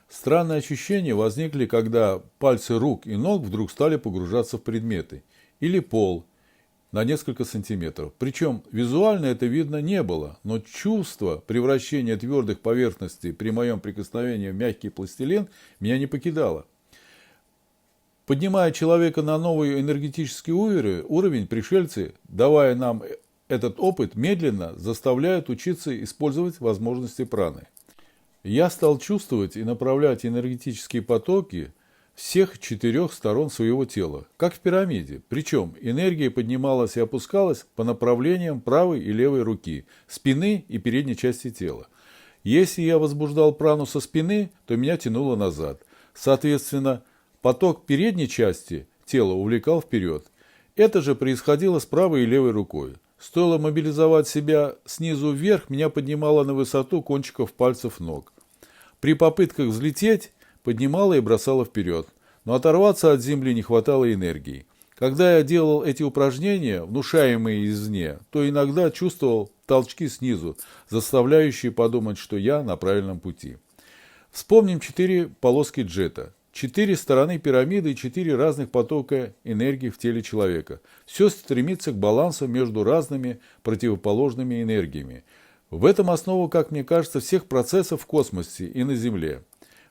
Странные ощущения возникли, когда пальцы рук и ног вдруг стали погружаться в предметы или пол на несколько сантиметров. Причем визуально это видно не было, но чувство превращения твердых поверхностей при моем прикосновении в мягкий пластилин меня не покидало. Поднимая человека на новый энергетический уровень, пришельцы, давая нам этот опыт, медленно заставляют учиться использовать возможности праны. Я стал чувствовать и направлять энергетические потоки всех 4 сторон своего тела, как в пирамиде. Причем энергия поднималась и опускалась по направлениям правой и левой руки, спины и передней части тела. Если я возбуждал прану со спины, то меня тянуло назад. Соответственно, поток передней части тела увлекал вперед. Это же происходило с правой и левой рукой. Стоило мобилизовать себя снизу вверх, меня поднимало на высоту кончиков пальцев ног. При попытках взлететь поднимало и бросало вперед, но оторваться от земли не хватало энергии. Когда я делал эти упражнения, внушаемые извне, то иногда чувствовал толчки снизу, заставляющие подумать, что я на правильном пути. Вспомним 4 полоски джета. 4 стороны пирамиды и 4 разных потока энергии в теле человека. Все стремится к балансу между разными противоположными энергиями. В этом основа, как мне кажется, всех процессов в космосе и на Земле.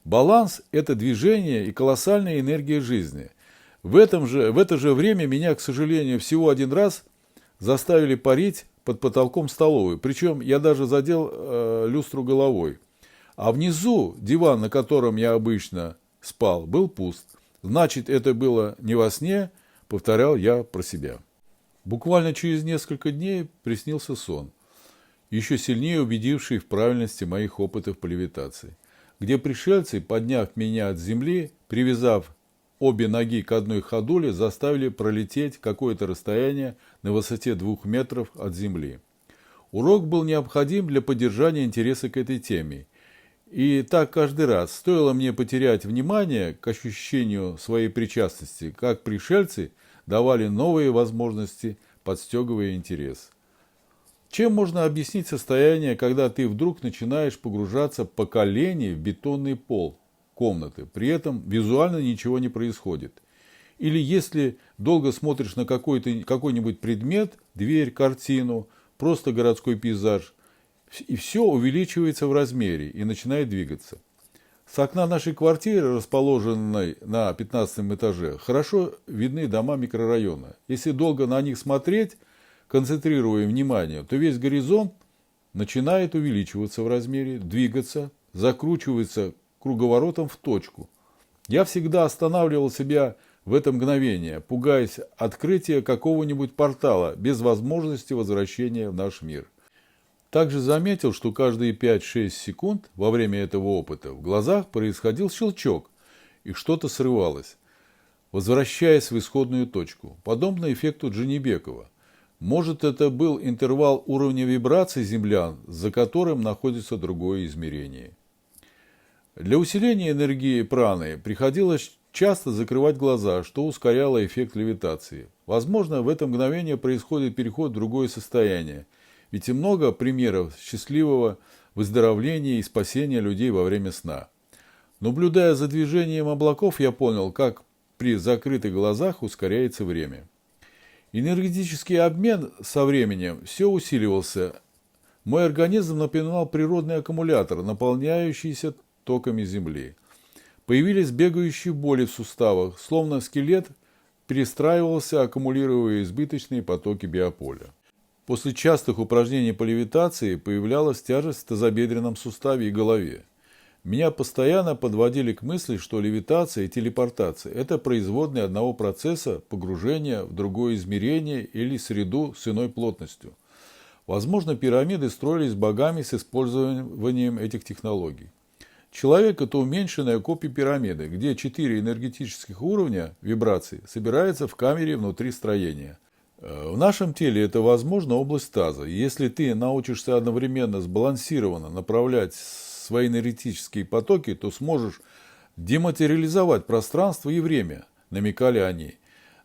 Баланс – это движение и колоссальная энергия жизни. В это же время меня, к сожалению, всего один раз заставили парить под потолком столовой. Причем я даже задел люстру головой. А внизу диван, на котором я обычно спал, был пуст. Значит, это было не во сне, повторял я про себя. Буквально через несколько дней приснился сон, еще сильнее убедивший в правильности моих опытов по левитации, где пришельцы, подняв меня от земли, привязав обе ноги к одной ходуле, заставили пролететь какое-то расстояние на высоте 2 метров от земли. Урок был необходим для поддержания интереса к этой теме. И так каждый раз стоило мне потерять внимание к ощущению своей причастности, как пришельцы давали новые возможности, подстегивая интерес. Чем можно объяснить состояние, когда ты вдруг начинаешь погружаться по колени в бетонный пол комнаты, при этом визуально ничего не происходит? Или если долго смотришь на какой-нибудь предмет, дверь, картину, просто городской пейзаж, и все увеличивается в размере и начинает двигаться. С окна нашей квартиры, расположенной на 15 этаже, хорошо видны дома микрорайона. Если долго на них смотреть, концентрируя внимание, то весь горизонт начинает увеличиваться в размере, двигаться, закручивается круговоротом в точку. Я всегда останавливал себя в это мгновение, пугаясь открытия какого-нибудь портала без возможности возвращения в наш мир. Также заметил, что каждые 5-6 секунд во время этого опыта в глазах происходил щелчок, и что-то срывалось, возвращаясь в исходную точку, подобно эффекту Джанибекова. Может, это был интервал уровня вибраций землян, за которым находится другое измерение. Для усиления энергии праны приходилось часто закрывать глаза, что ускоряло эффект левитации. Возможно, в это мгновение происходит переход в другое состояние, ведь и много примеров счастливого выздоровления и спасения людей во время сна. Наблюдая за движением облаков, я понял, как при закрытых глазах ускоряется время. Энергетический обмен со временем все усиливался. Мой организм напоминал природный аккумулятор, наполняющийся токами Земли. Появились бегающие боли в суставах, словно скелет перестраивался, аккумулируя избыточные потоки биополя. После частых упражнений по левитации появлялась тяжесть в тазобедренном суставе и голове. Меня постоянно подводили к мысли, что левитация и телепортация – это производные одного процесса погружения в другое измерение или среду с иной плотностью. Возможно, пирамиды строились богами с использованием этих технологий. Человек – это уменьшенная копия пирамиды, где 4 энергетических уровня вибраций собираются в камере внутри строения. В нашем теле это, возможно, область таза. Если ты научишься одновременно сбалансированно направлять свои энергетические потоки, то сможешь дематериализовать пространство и время, намекали они.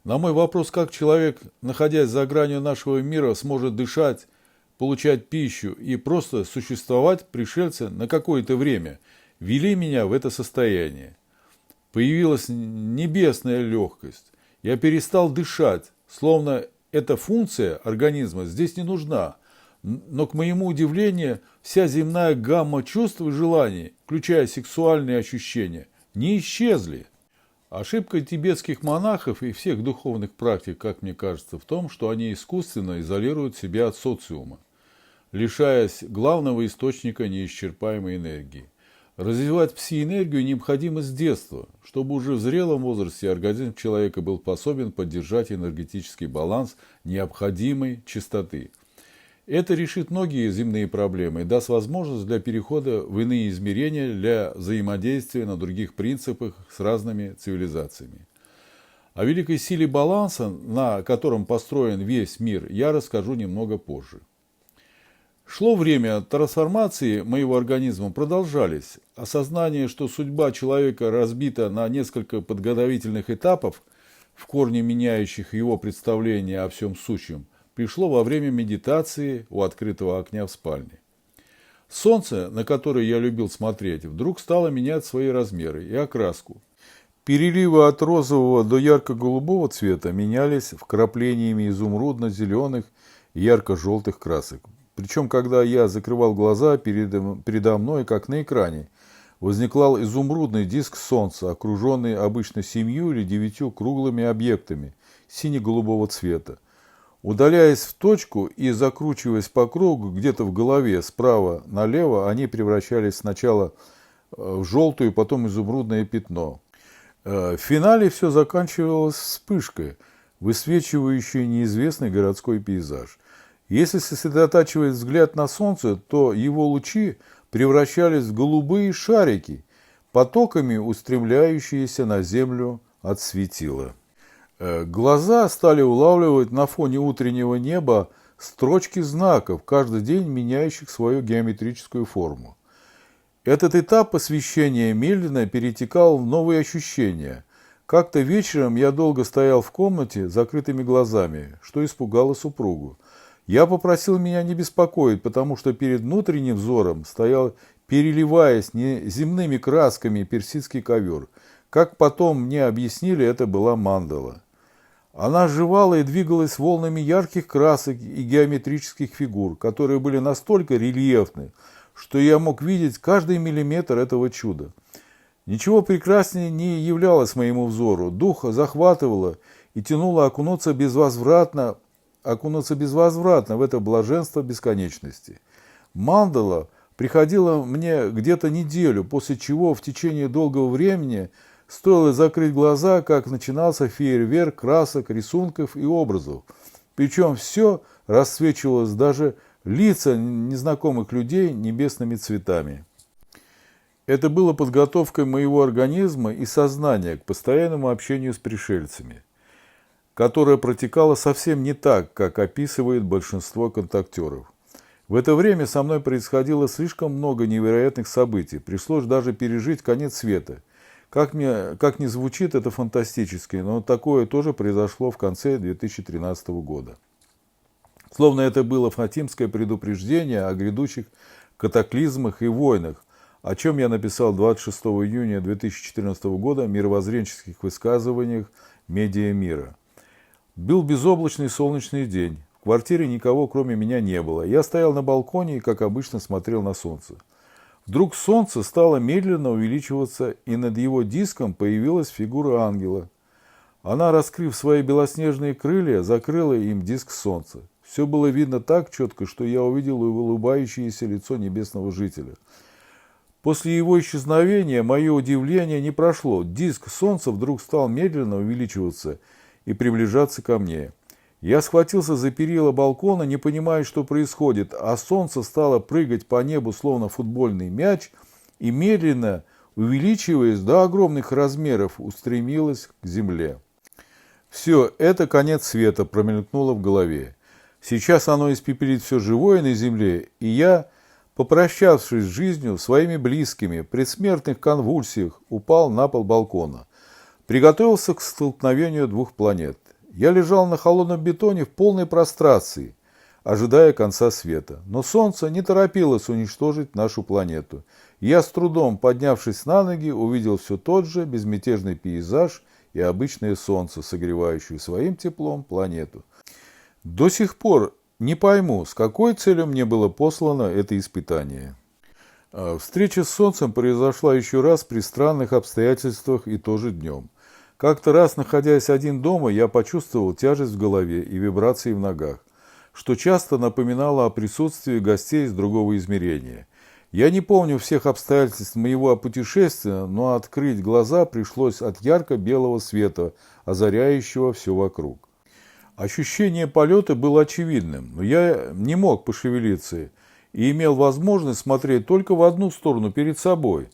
На мой вопрос, как человек, находясь за гранью нашего мира, сможет дышать, получать пищу и просто существовать, пришельцы на какое-то время ввели меня в это состояние. Появилась небесная легкость. Я перестал дышать, словно эта функция организма здесь не нужна. Но, к моему удивлению, вся земная гамма чувств и желаний, включая сексуальные ощущения, не исчезли. Ошибка тибетских монахов и всех духовных практик, как мне кажется, в том, что они искусственно изолируют себя от социума, лишаясь главного источника неисчерпаемой энергии. Развивать пси-энергию необходимо с детства, чтобы уже в зрелом возрасте организм человека был способен поддержать энергетический баланс необходимой частоты. Это решит многие земные проблемы и даст возможность для перехода в иные измерения для взаимодействия на других принципах с разными цивилизациями. О великой силе баланса, на котором построен весь мир, я расскажу немного позже. Шло время, трансформации моего организма продолжались. Осознание, что судьба человека разбита на несколько подготовительных этапов, в корне меняющих его представление о всем сущем, пришло во время медитации у открытого окна в спальне. Солнце, на которое я любил смотреть, вдруг стало менять свои размеры и окраску. Переливы от розового до ярко-голубого цвета менялись вкраплениями изумрудно-зеленых и ярко-желтых красок. Причем, когда я закрывал глаза, передо мной, как на экране, возникал изумрудный диск Солнца, окруженный обычно 7 или 9 круглыми объектами сине-голубого цвета. Удаляясь в точку и закручиваясь по кругу где-то в голове справа налево, они превращались сначала в желтую, потом изумрудное пятно. В финале все заканчивалось вспышкой, высвечивающей неизвестный городской пейзаж. Если сосредотачивать взгляд на Солнце, то его лучи превращались в голубые шарики, потоками устремляющиеся на Землю от светила. Глаза стали улавливать на фоне утреннего неба строчки знаков, каждый день меняющих свою геометрическую форму. Этот этап посвящения медленно перетекал в новые ощущения. Как-то вечером я долго стоял в комнате с закрытыми глазами, что испугало супругу. Я попросил меня не беспокоить, потому что перед внутренним взором стоял, переливаясь неземными красками, персидский ковер. Как потом мне объяснили, это была мандала. Она оживала и двигалась волнами ярких красок и геометрических фигур, которые были настолько рельефны, что я мог видеть каждый миллиметр этого чуда. Ничего прекраснее не являлось моему взору. Дух захватывало и тянуло окунуться безвозвратно в это блаженство бесконечности. Мандала приходила мне где-то неделю, после чего в течение долгого времени стоило закрыть глаза, как начинался фейерверк красок, рисунков и образов. Причем все расцвечивалось, даже лица незнакомых людей, небесными цветами. Это было подготовкой моего организма и сознания к постоянному общению с пришельцами, которое протекало совсем не так, как описывает большинство контактеров. В это время со мной происходило слишком много невероятных событий, пришлось даже пережить конец света. Как ни звучит это фантастически, но такое тоже произошло в конце 2013 года. Словно это было фатимское предупреждение о грядущих катаклизмах и войнах, о чем я написал 26 июня 2014 года в мировоззренческих высказываниях «Медиа мира». Был безоблачный солнечный день. В квартире никого, кроме меня, не было. Я стоял на балконе и, как обычно, смотрел на солнце. Вдруг солнце стало медленно увеличиваться, и над его диском появилась фигура ангела. Она, раскрыв свои белоснежные крылья, закрыла им диск солнца. Все было видно так четко, что я увидел улыбающееся лицо небесного жителя. После его исчезновения мое удивление не прошло. Диск солнца вдруг стал медленно увеличиваться и приближаться ко мне. Я схватился за перила балкона, не понимая, что происходит, а солнце стало прыгать по небу, словно футбольный мяч, и медленно, увеличиваясь до огромных размеров, устремилось к земле. Все, это конец света, промелькнуло в голове. Сейчас оно испепелит все живое на земле, и я, попрощавшись с жизнью, своими близкими, в предсмертных конвульсиях, упал на пол балкона. Приготовился к столкновению двух планет. Я лежал на холодном бетоне в полной прострации, ожидая конца света. Но солнце не торопилось уничтожить нашу планету. Я с трудом, поднявшись на ноги, увидел все тот же безмятежный пейзаж и обычное солнце, согревающее своим теплом планету. До сих пор не пойму, с какой целью мне было послано это испытание. Встреча с солнцем произошла еще раз при странных обстоятельствах и тоже днем. Как-то раз, находясь один дома, я почувствовал тяжесть в голове и вибрации в ногах, что часто напоминало о присутствии гостей из другого измерения. Я не помню всех обстоятельств моего путешествия, но открыть глаза пришлось от ярко-белого света, озаряющего все вокруг. Ощущение полета было очевидным, но я не мог пошевелиться и имел возможность смотреть только в одну сторону перед собой.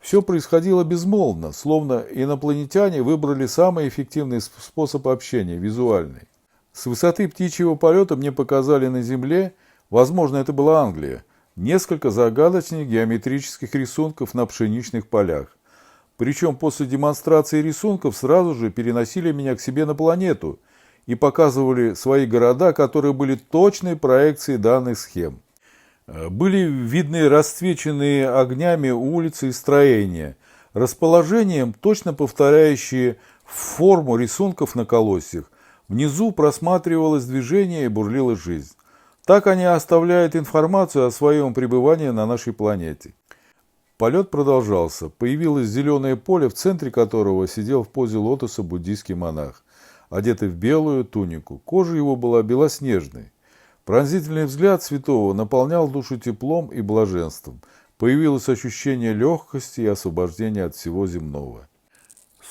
Все происходило безмолвно, словно инопланетяне выбрали самый эффективный способ общения – визуальный. С высоты птичьего полета мне показали на Земле, возможно, это была Англия, несколько загадочных геометрических рисунков на пшеничных полях. Причем после демонстрации рисунков сразу же переносили меня к себе на планету и показывали свои города, которые были точной проекцией данных схем. Были видны расцвеченные огнями улицы и строения, расположением точно повторяющие форму рисунков на колосьях. Внизу просматривалось движение и бурлила жизнь. Так они оставляют информацию о своем пребывании на нашей планете. Полет продолжался. Появилось зеленое поле, в центре которого сидел в позе лотоса буддийский монах, одетый в белую тунику. Кожа его была белоснежной. Пронзительный взгляд святого наполнял душу теплом и блаженством. Появилось ощущение легкости и освобождения от всего земного.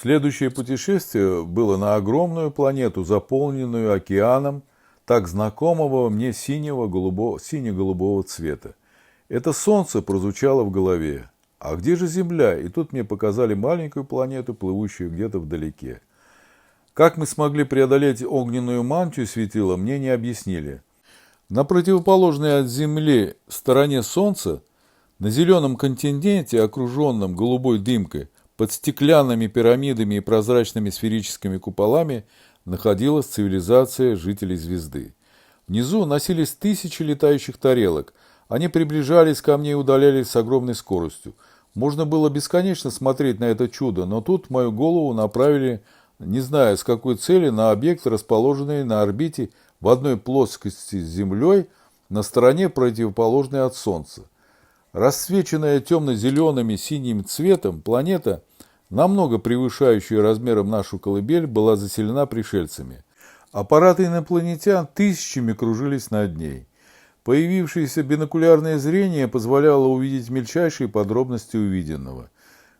Следующее путешествие было на огромную планету, заполненную океаном, так знакомого мне сине-голубого цвета. Это солнце прозвучало в голове. А где же Земля? И тут мне показали маленькую планету, плывущую где-то вдалеке. Как мы смогли преодолеть огненную мантию светила, мне не объяснили. На противоположной от Земли стороне Солнца, на зеленом континенте, окруженном голубой дымкой, под стеклянными пирамидами и прозрачными сферическими куполами, находилась цивилизация жителей звезды. Внизу носились тысячи летающих тарелок. Они приближались ко мне и удалялись с огромной скоростью. Можно было бесконечно смотреть на это чудо, но тут мою голову направили, не зная с какой цели, на объект, расположенный на орбите в одной плоскости с Землей, на стороне противоположной от Солнца. Рассвеченная темно-зеленым и синим цветом, планета, намного превышающая размером нашу колыбель, была заселена пришельцами. Аппараты инопланетян тысячами кружились над ней. Появившееся бинокулярное зрение позволяло увидеть мельчайшие подробности увиденного.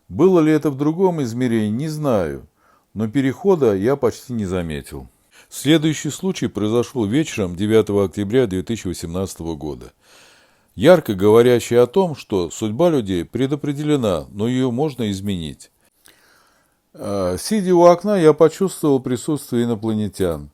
Было ли это в другом измерении, не знаю, но перехода я почти не заметил. Следующий случай произошел вечером 9 октября 2018 года. Ярко говорящий о том, что судьба людей предопределена, но ее можно изменить. Сидя у окна, я почувствовал присутствие инопланетян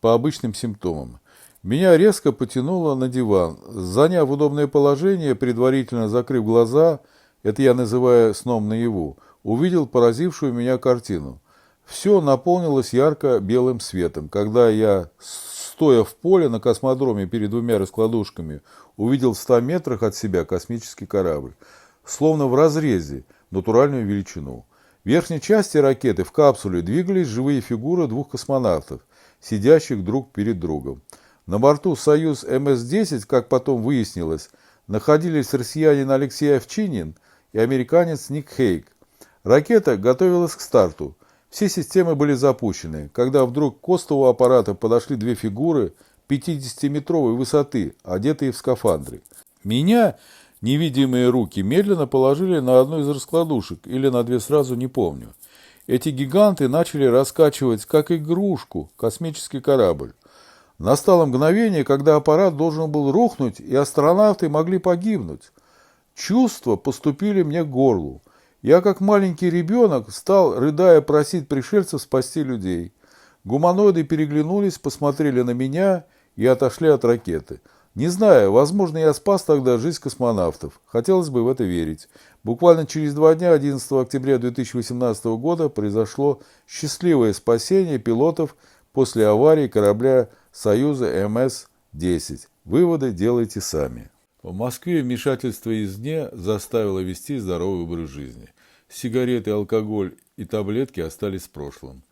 по обычным симптомам. Меня резко потянуло на диван. Заняв удобное положение, предварительно закрыв глаза, это я называю сном наяву, увидел поразившую меня картину. Все наполнилось ярко-белым светом. Когда я, стоя в поле на космодроме перед двумя раскладушками, увидел в 100 метрах от себя космический корабль, словно в разрезе, натуральную величину. В верхней части ракеты в капсуле двигались живые фигуры двух космонавтов, сидящих друг перед другом. На борту «Союз МС-10», как потом выяснилось, находились россиянин Алексей Овчинин и американец Ник Хейг. Ракета готовилась к старту. Все системы были запущены, когда вдруг к остову аппарата подошли две фигуры 50-метровой высоты, одетые в скафандры. Меня невидимые руки медленно положили на одну из раскладушек, или на две сразу, не помню. Эти гиганты начали раскачивать, как игрушку, космический корабль. Настало мгновение, когда аппарат должен был рухнуть, и астронавты могли погибнуть. Чувства поступили мне к горлу. Я, как маленький ребенок, стал, рыдая, просить пришельцев спасти людей. Гуманоиды переглянулись, посмотрели на меня и отошли от ракеты. Не знаю, возможно, я спас тогда жизнь космонавтов. Хотелось бы в это верить. Буквально через 2 дня, 11 октября 2018 года, произошло счастливое спасение пилотов после аварии корабля «Союза МС-10». Выводы делайте сами. В Москве вмешательство извне заставило вести здоровый образ жизни. Сигареты, алкоголь и таблетки остались в прошлом.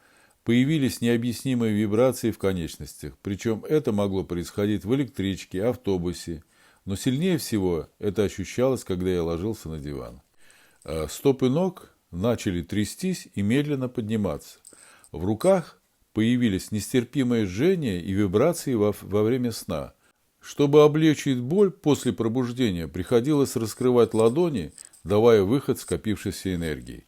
Появились необъяснимые вибрации в конечностях, причем это могло происходить в электричке, автобусе, но сильнее всего это ощущалось, когда я ложился на диван. Стопы ног начали трястись и медленно подниматься. В руках появились нестерпимое жжение и вибрации во время сна. Чтобы облегчить боль после пробуждения, приходилось раскрывать ладони, давая выход скопившейся энергии.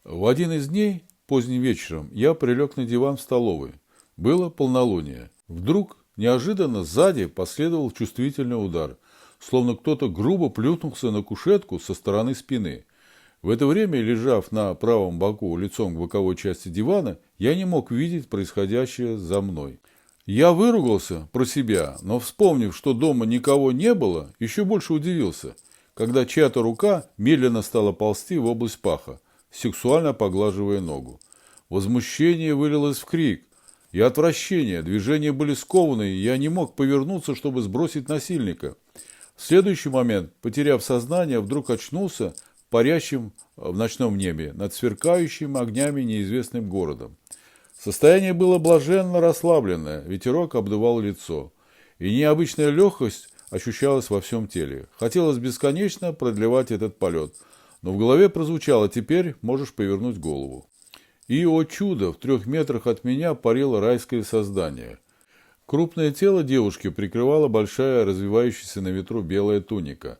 В один из дней, поздним вечером, я прилег на диван в столовой. Было полнолуние. Вдруг, неожиданно, сзади последовал чувствительный удар, словно кто-то грубо плюхнулся на кушетку со стороны спины. В это время, лежав на правом боку лицом к боковой части дивана, я не мог видеть происходящее за мной. Я выругался про себя, но, вспомнив, что дома никого не было, еще больше удивился, когда чья-то рука медленно стала ползти в область паха, сексуально поглаживая ногу. Возмущение вылилось в крик и отвращение, движения были скованы, и я не мог повернуться, чтобы сбросить насильника. В следующий момент, потеряв сознание, вдруг очнулся парящим в ночном небе над сверкающим огнями неизвестным городом. Состояние было блаженно расслабленное, ветерок обдувал лицо, и необычная легкость ощущалась во всем теле. Хотелось бесконечно продлевать этот полет, но в голове прозвучало: «Теперь можешь повернуть голову». И, о чудо, в 3 метрах от меня парило райское создание. Крупное тело девушки прикрывала большая развивающаяся на ветру белая туника,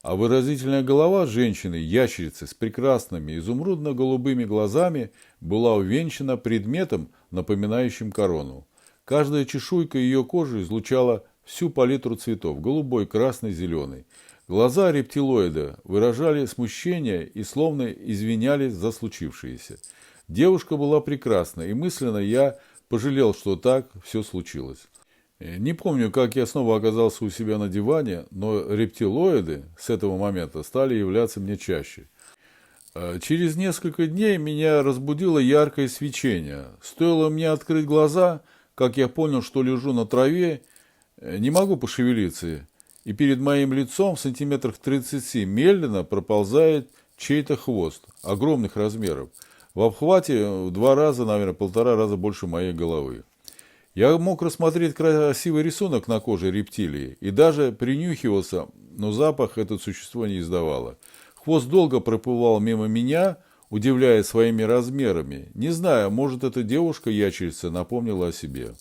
а выразительная голова женщины-ящерицы с прекрасными изумрудно-голубыми глазами была увенчана предметом, напоминающим корону. Каждая чешуйка ее кожи излучала всю палитру цветов – голубой, красный, зеленый. Глаза рептилоида выражали смущение и словно извинялись за случившееся. Девушка была прекрасна, и мысленно я пожалел, что так все случилось. Не помню, как я снова оказался у себя на диване, но рептилоиды с этого момента стали являться мне чаще. Через несколько дней меня разбудило яркое свечение. Стоило мне открыть глаза, как я понял, что лежу на траве, не могу пошевелиться, и перед моим лицом в сантиметрах 30 медленно проползает чей-то хвост огромных размеров, в обхвате в 2 раза, наверное, 1,5 раза больше моей головы. Я мог рассмотреть красивый рисунок на коже рептилии и даже принюхивался, но запах это существо не издавало. Хвост долго проплывал мимо меня, удивляя своими размерами. Не знаю, может, эта девушка-ящерица напомнила о себе.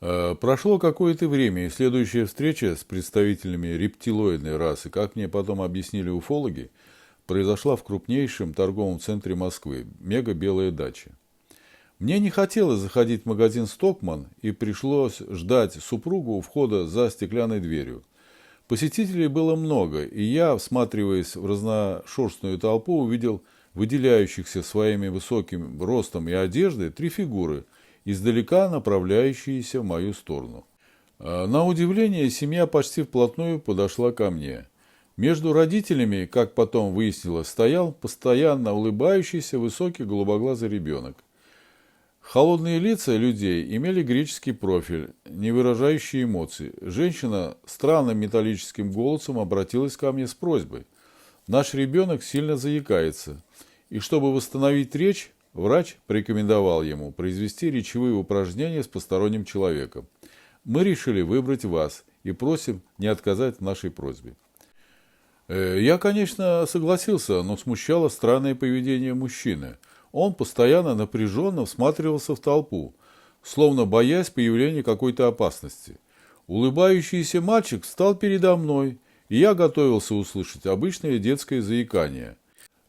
Прошло какое-то время, и следующая встреча с представителями рептилоидной расы, как мне потом объяснили уфологи, произошла в крупнейшем торговом центре Москвы – мега-белая дача. Мне не хотелось заходить в магазин «Стокман», и пришлось ждать супругу у входа за стеклянной дверью. Посетителей было много, и я, всматриваясь в разношерстную толпу, увидел выделяющихся своими высоким ростом и одеждой 3 фигуры, издалека направляющиеся в мою сторону. На удивление, семья почти вплотную подошла ко мне. Между родителями, как потом выяснилось, стоял постоянно улыбающийся высокий голубоглазый ребенок. Холодные лица людей имели греческий профиль, не выражающий эмоций. Женщина странным металлическим голосом обратилась ко мне с просьбой. Наш ребенок сильно заикается, и чтобы восстановить речь, врач порекомендовал ему произвести речевые упражнения с посторонним человеком. Мы решили выбрать вас и просим не отказать в нашей просьбе. Я, конечно, согласился, но смущало странное поведение мужчины. Он постоянно напряженно всматривался в толпу, словно боясь появления какой-то опасности. Улыбающийся мальчик встал передо мной, и я готовился услышать обычное детское заикание.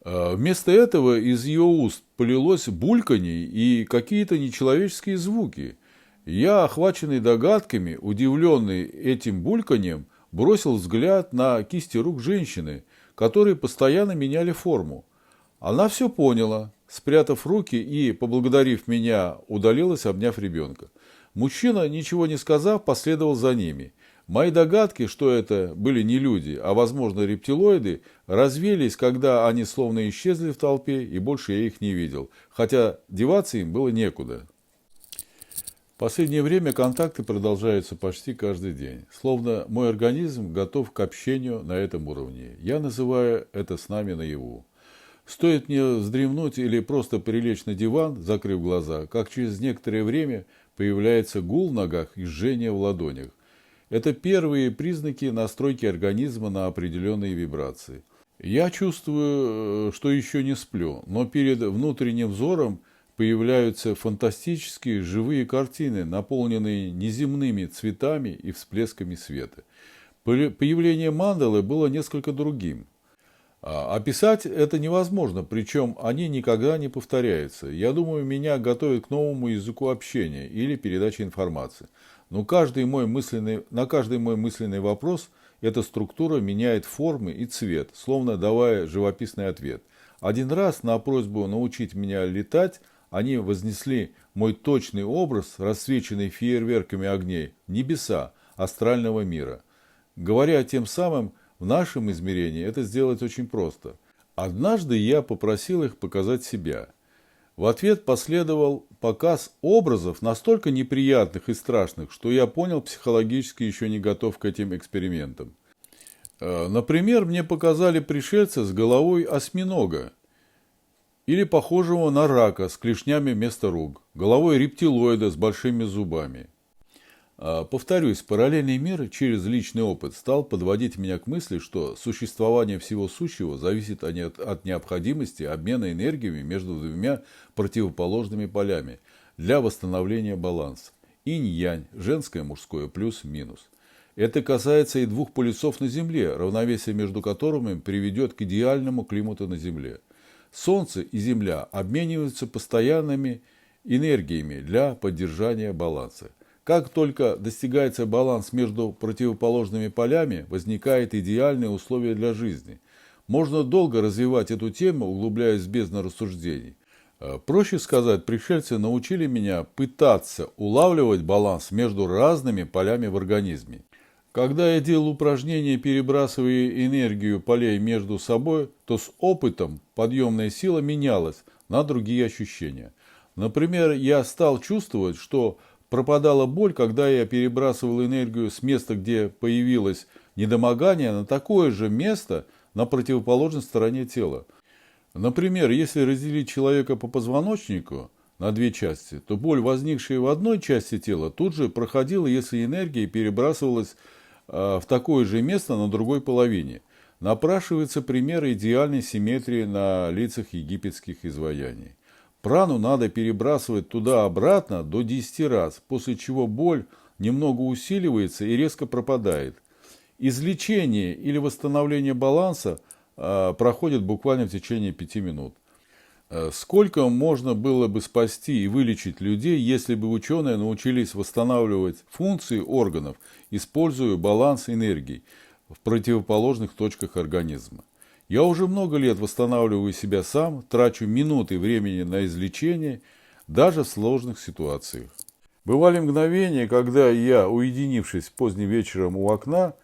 Вместо этого из ее уст полилось бульканье и какие-то нечеловеческие звуки. Я, охваченный догадками, удивленный этим бульканьем, бросил взгляд на кисти рук женщины, которые постоянно меняли форму. Она все поняла, спрятав руки и, поблагодарив меня, удалилась, обняв ребенка. Мужчина, ничего не сказав, последовал за ними. Мои догадки, что это были не люди, а, возможно, рептилоиды, развеялись, когда они словно исчезли в толпе, и больше я их не видел, хотя деваться им было некуда. В последнее время контакты продолжаются почти каждый день, словно мой организм готов к общению на этом уровне. Я называю это снами наяву. Стоит мне вздремнуть или просто прилечь на диван, закрыв глаза, как через некоторое время появляется гул в ногах и жжение в ладонях. Это первые признаки настройки организма на определенные вибрации. Я чувствую, что еще не сплю, но перед внутренним взором появляются фантастические живые картины, наполненные неземными цветами и всплесками света. Появление мандалы было несколько другим. Описать это невозможно, причем они никогда не повторяются. Я думаю, меня готовят к новому языку общения или передачи информации. Но на каждый мой мысленный вопрос эта структура меняет формы и цвет, словно давая живописный ответ. Один раз на просьбу научить меня летать, они вознесли мой точный образ, рассвеченный фейерверками огней, в небеса астрального мира. Говоря тем самым, в нашем измерении это сделать очень просто. Однажды я попросил их показать себя. В ответ последовал показ образов настолько неприятных и страшных, что я понял, психологически еще не готов к этим экспериментам. Например, мне показали пришельца с головой осьминога или похожего на рака с клешнями вместо рук, головой рептилоида с большими зубами. Повторюсь, параллельный мир через личный опыт стал подводить меня к мысли, что существование всего сущего зависит от необходимости обмена энергиями между двумя противоположными полями для восстановления баланса. Инь-янь, женское, мужское, плюс-минус. Это касается и двух полюсов на Земле, равновесие между которыми приведет к идеальному климату на Земле. Солнце и Земля обмениваются постоянными энергиями для поддержания баланса. Как только достигается баланс между противоположными полями, возникают идеальные условия для жизни. Можно долго развивать эту тему, углубляясь в бездну рассуждений. Проще сказать, пришельцы научили меня пытаться улавливать баланс между разными полями в организме. Когда я делал упражнения, перебрасывая энергию полей между собой, то с опытом подъемная сила менялась на другие ощущения. Например, я стал чувствовать, что пропадала боль, когда я перебрасывал энергию с места, где появилось недомогание, на такое же место на противоположной стороне тела. Например, если разделить человека по позвоночнику на две части, то боль, возникшая в одной части тела, тут же проходила, если энергия перебрасывалась в такое же место на другой половине. Напрашивается пример идеальной симметрии на лицах египетских изваяний. Прану надо перебрасывать туда-обратно до 10 раз, после чего боль немного усиливается и резко пропадает. Излечение или восстановление баланса проходит буквально в течение 5 минут. Сколько можно было бы спасти и вылечить людей, если бы ученые научились восстанавливать функции органов, используя баланс энергий в противоположных точках организма? Я уже много лет восстанавливаю себя сам, трачу минуты времени на излечение, даже в сложных ситуациях. Бывали мгновения, когда я, уединившись поздним вечером у окна,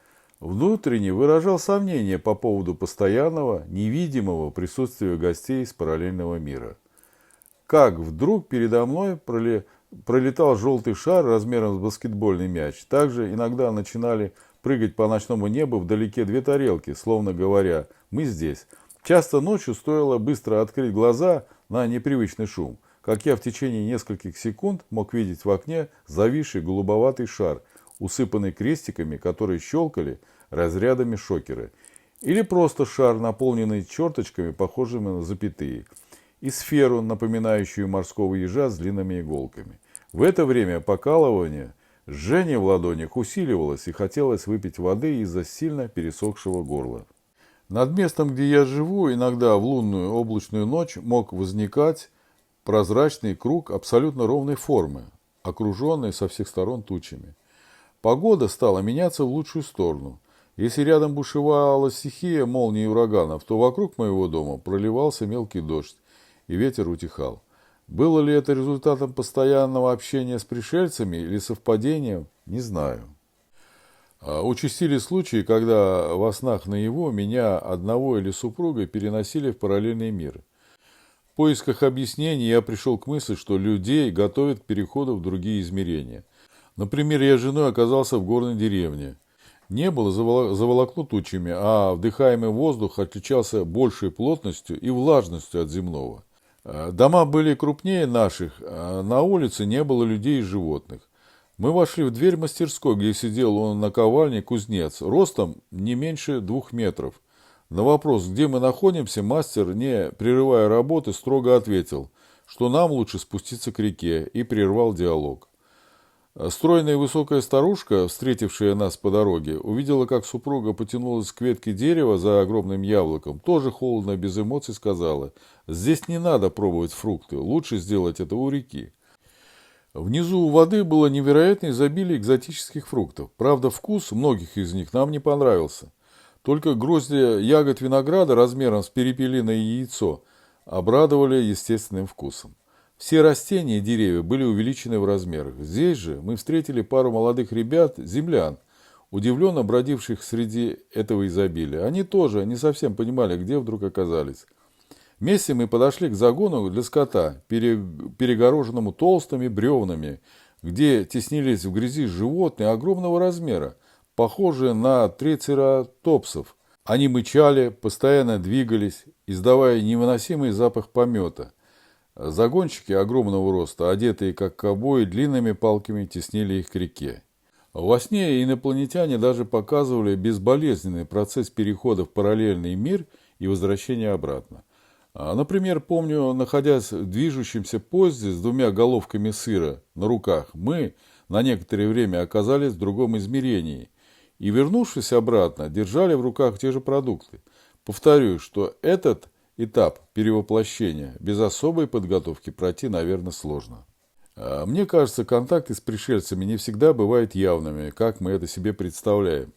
внутренне выражал сомнения по поводу постоянного, невидимого присутствия гостей из параллельного мира. Как вдруг передо мной пролетал желтый шар размером с баскетбольный мяч. Также иногда начинали прыгать по ночному небу вдалеке две тарелки, словно говоря «мы здесь». Часто ночью стоило быстро открыть глаза на непривычный шум, как я в течение нескольких секунд мог видеть в окне зависший голубоватый шар, усыпанный крестиками, которые щелкали разрядами шокера, или просто шар, наполненный черточками, похожими на запятые, и сферу, напоминающую морского ежа с длинными иголками. В это время покалывание, жжение в ладонях усиливалось и хотелось выпить воды из-за сильно пересохшего горла. Над местом, где я живу, иногда в лунную облачную ночь мог возникать прозрачный круг абсолютно ровной формы, окруженный со всех сторон тучами. Погода стала меняться в лучшую сторону. Если рядом бушевала стихия молний и ураганов, то вокруг моего дома проливался мелкий дождь, и ветер утихал. Было ли это результатом постоянного общения с пришельцами или совпадением, не знаю. Участились случаи, когда во снах наяву меня одного или супруга переносили в параллельный мир. В поисках объяснений я пришел к мысли, что людей готовят к переходу в другие измерения. Например, я с женой оказался в горной деревне. Небо заволокло тучами, а вдыхаемый воздух отличался большей плотностью и влажностью от земного. Дома были крупнее наших, а на улице не было людей и животных. Мы вошли в дверь мастерской, где сидел он на ковальне кузнец, ростом не меньше 2 метров. На вопрос, где мы находимся, мастер, не прерывая работы, строго ответил, что нам лучше спуститься к реке, и прервал диалог. Стройная и высокая старушка, встретившая нас по дороге, увидела, как супруга потянулась к ветке дерева за огромным яблоком, тоже холодно, без эмоций сказала: «Здесь не надо пробовать фрукты, лучше сделать это у реки». Внизу у воды было невероятное изобилие экзотических фруктов. Правда, вкус многих из них нам не понравился. Только гроздья ягод винограда размером с перепелиное яйцо обрадовали естественным вкусом. Все растения и деревья были увеличены в размерах. Здесь же мы встретили пару молодых ребят, землян, удивленно бродивших среди этого изобилия. Они тоже не совсем понимали, где вдруг оказались. Вместе мы подошли к загону для скота, перегороженному толстыми бревнами, где теснились в грязи животные огромного размера, похожие на трицератопсов. Они мычали, постоянно двигались, издавая невыносимый запах помета. Загонщики огромного роста, одетые как ковбои, длинными палками теснили их к реке. Во сне инопланетяне даже показывали безболезненный процесс перехода в параллельный мир и возвращения обратно. Например, помню, находясь в движущемся поезде с двумя головками сыра на руках, мы на некоторое время оказались в другом измерении и, вернувшись обратно, держали в руках те же продукты. Повторюю, что этот этап перевоплощения без особой подготовки пройти, наверное, сложно. Мне кажется, контакты с пришельцами не всегда бывают явными, как мы это себе представляем.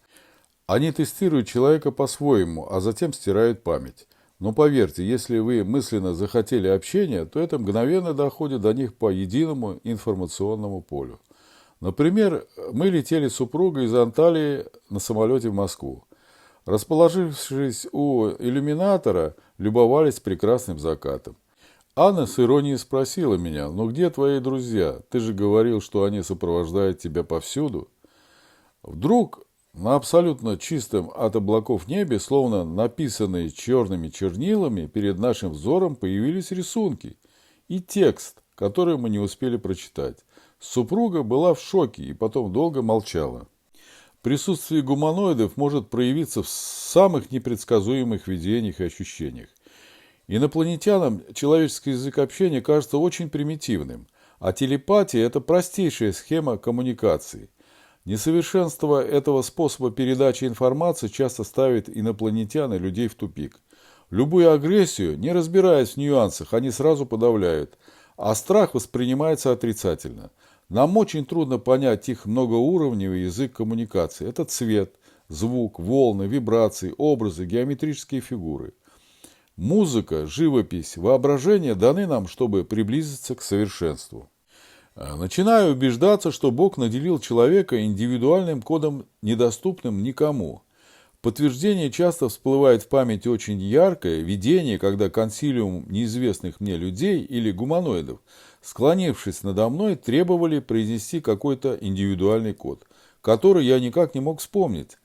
Они тестируют человека по-своему, а затем стирают память. Но поверьте, если вы мысленно захотели общения, то это мгновенно доходит до них по единому информационному полю. Например, мы летели с супругой из Анталии на самолете в Москву. Расположившись у иллюминатора, любовались прекрасным закатом. Анна с иронией спросила меня: «Ну где твои друзья? Ты же говорил, что они сопровождают тебя повсюду». Вдруг на абсолютно чистом от облаков небе, словно написанные черными чернилами, перед нашим взором появились рисунки и текст, который мы не успели прочитать. Супруга была в шоке и потом долго молчала. Присутствие гуманоидов может проявиться в самых непредсказуемых видениях и ощущениях. Инопланетянам человеческий язык общения кажется очень примитивным, а телепатия – это простейшая схема коммуникации. Несовершенство этого способа передачи информации часто ставит инопланетян и людей в тупик. Любую агрессию, не разбираясь в нюансах, они сразу подавляют, а страх воспринимается отрицательно. Нам очень трудно понять их многоуровневый язык коммуникации. Это цвет, звук, волны, вибрации, образы, геометрические фигуры. Музыка, живопись, воображение даны нам, чтобы приблизиться к совершенству. Начинаю убеждаться, что Бог наделил человека индивидуальным кодом, недоступным никому. Подтверждение часто всплывает в памяти очень яркое видение, когда консилиум неизвестных мне людей или гуманоидов, склонившись надо мной, требовали произнести какой-то индивидуальный код, который я никак не мог вспомнить.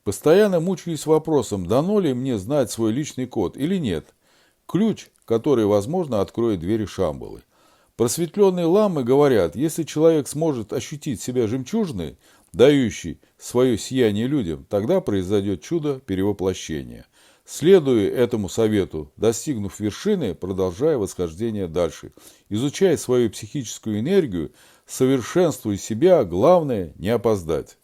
Постоянно мучаюсь вопросом, дано ли мне знать свой личный код или нет. Ключ, который, возможно, откроет двери Шамбалы. Просветленные ламы говорят, если человек сможет ощутить себя жемчужиной, дающей свое сияние людям, тогда произойдет чудо перевоплощения. Следуя этому совету, достигнув вершины, продолжая восхождение дальше, изучая свою психическую энергию, совершенствуя себя, главное не опоздать.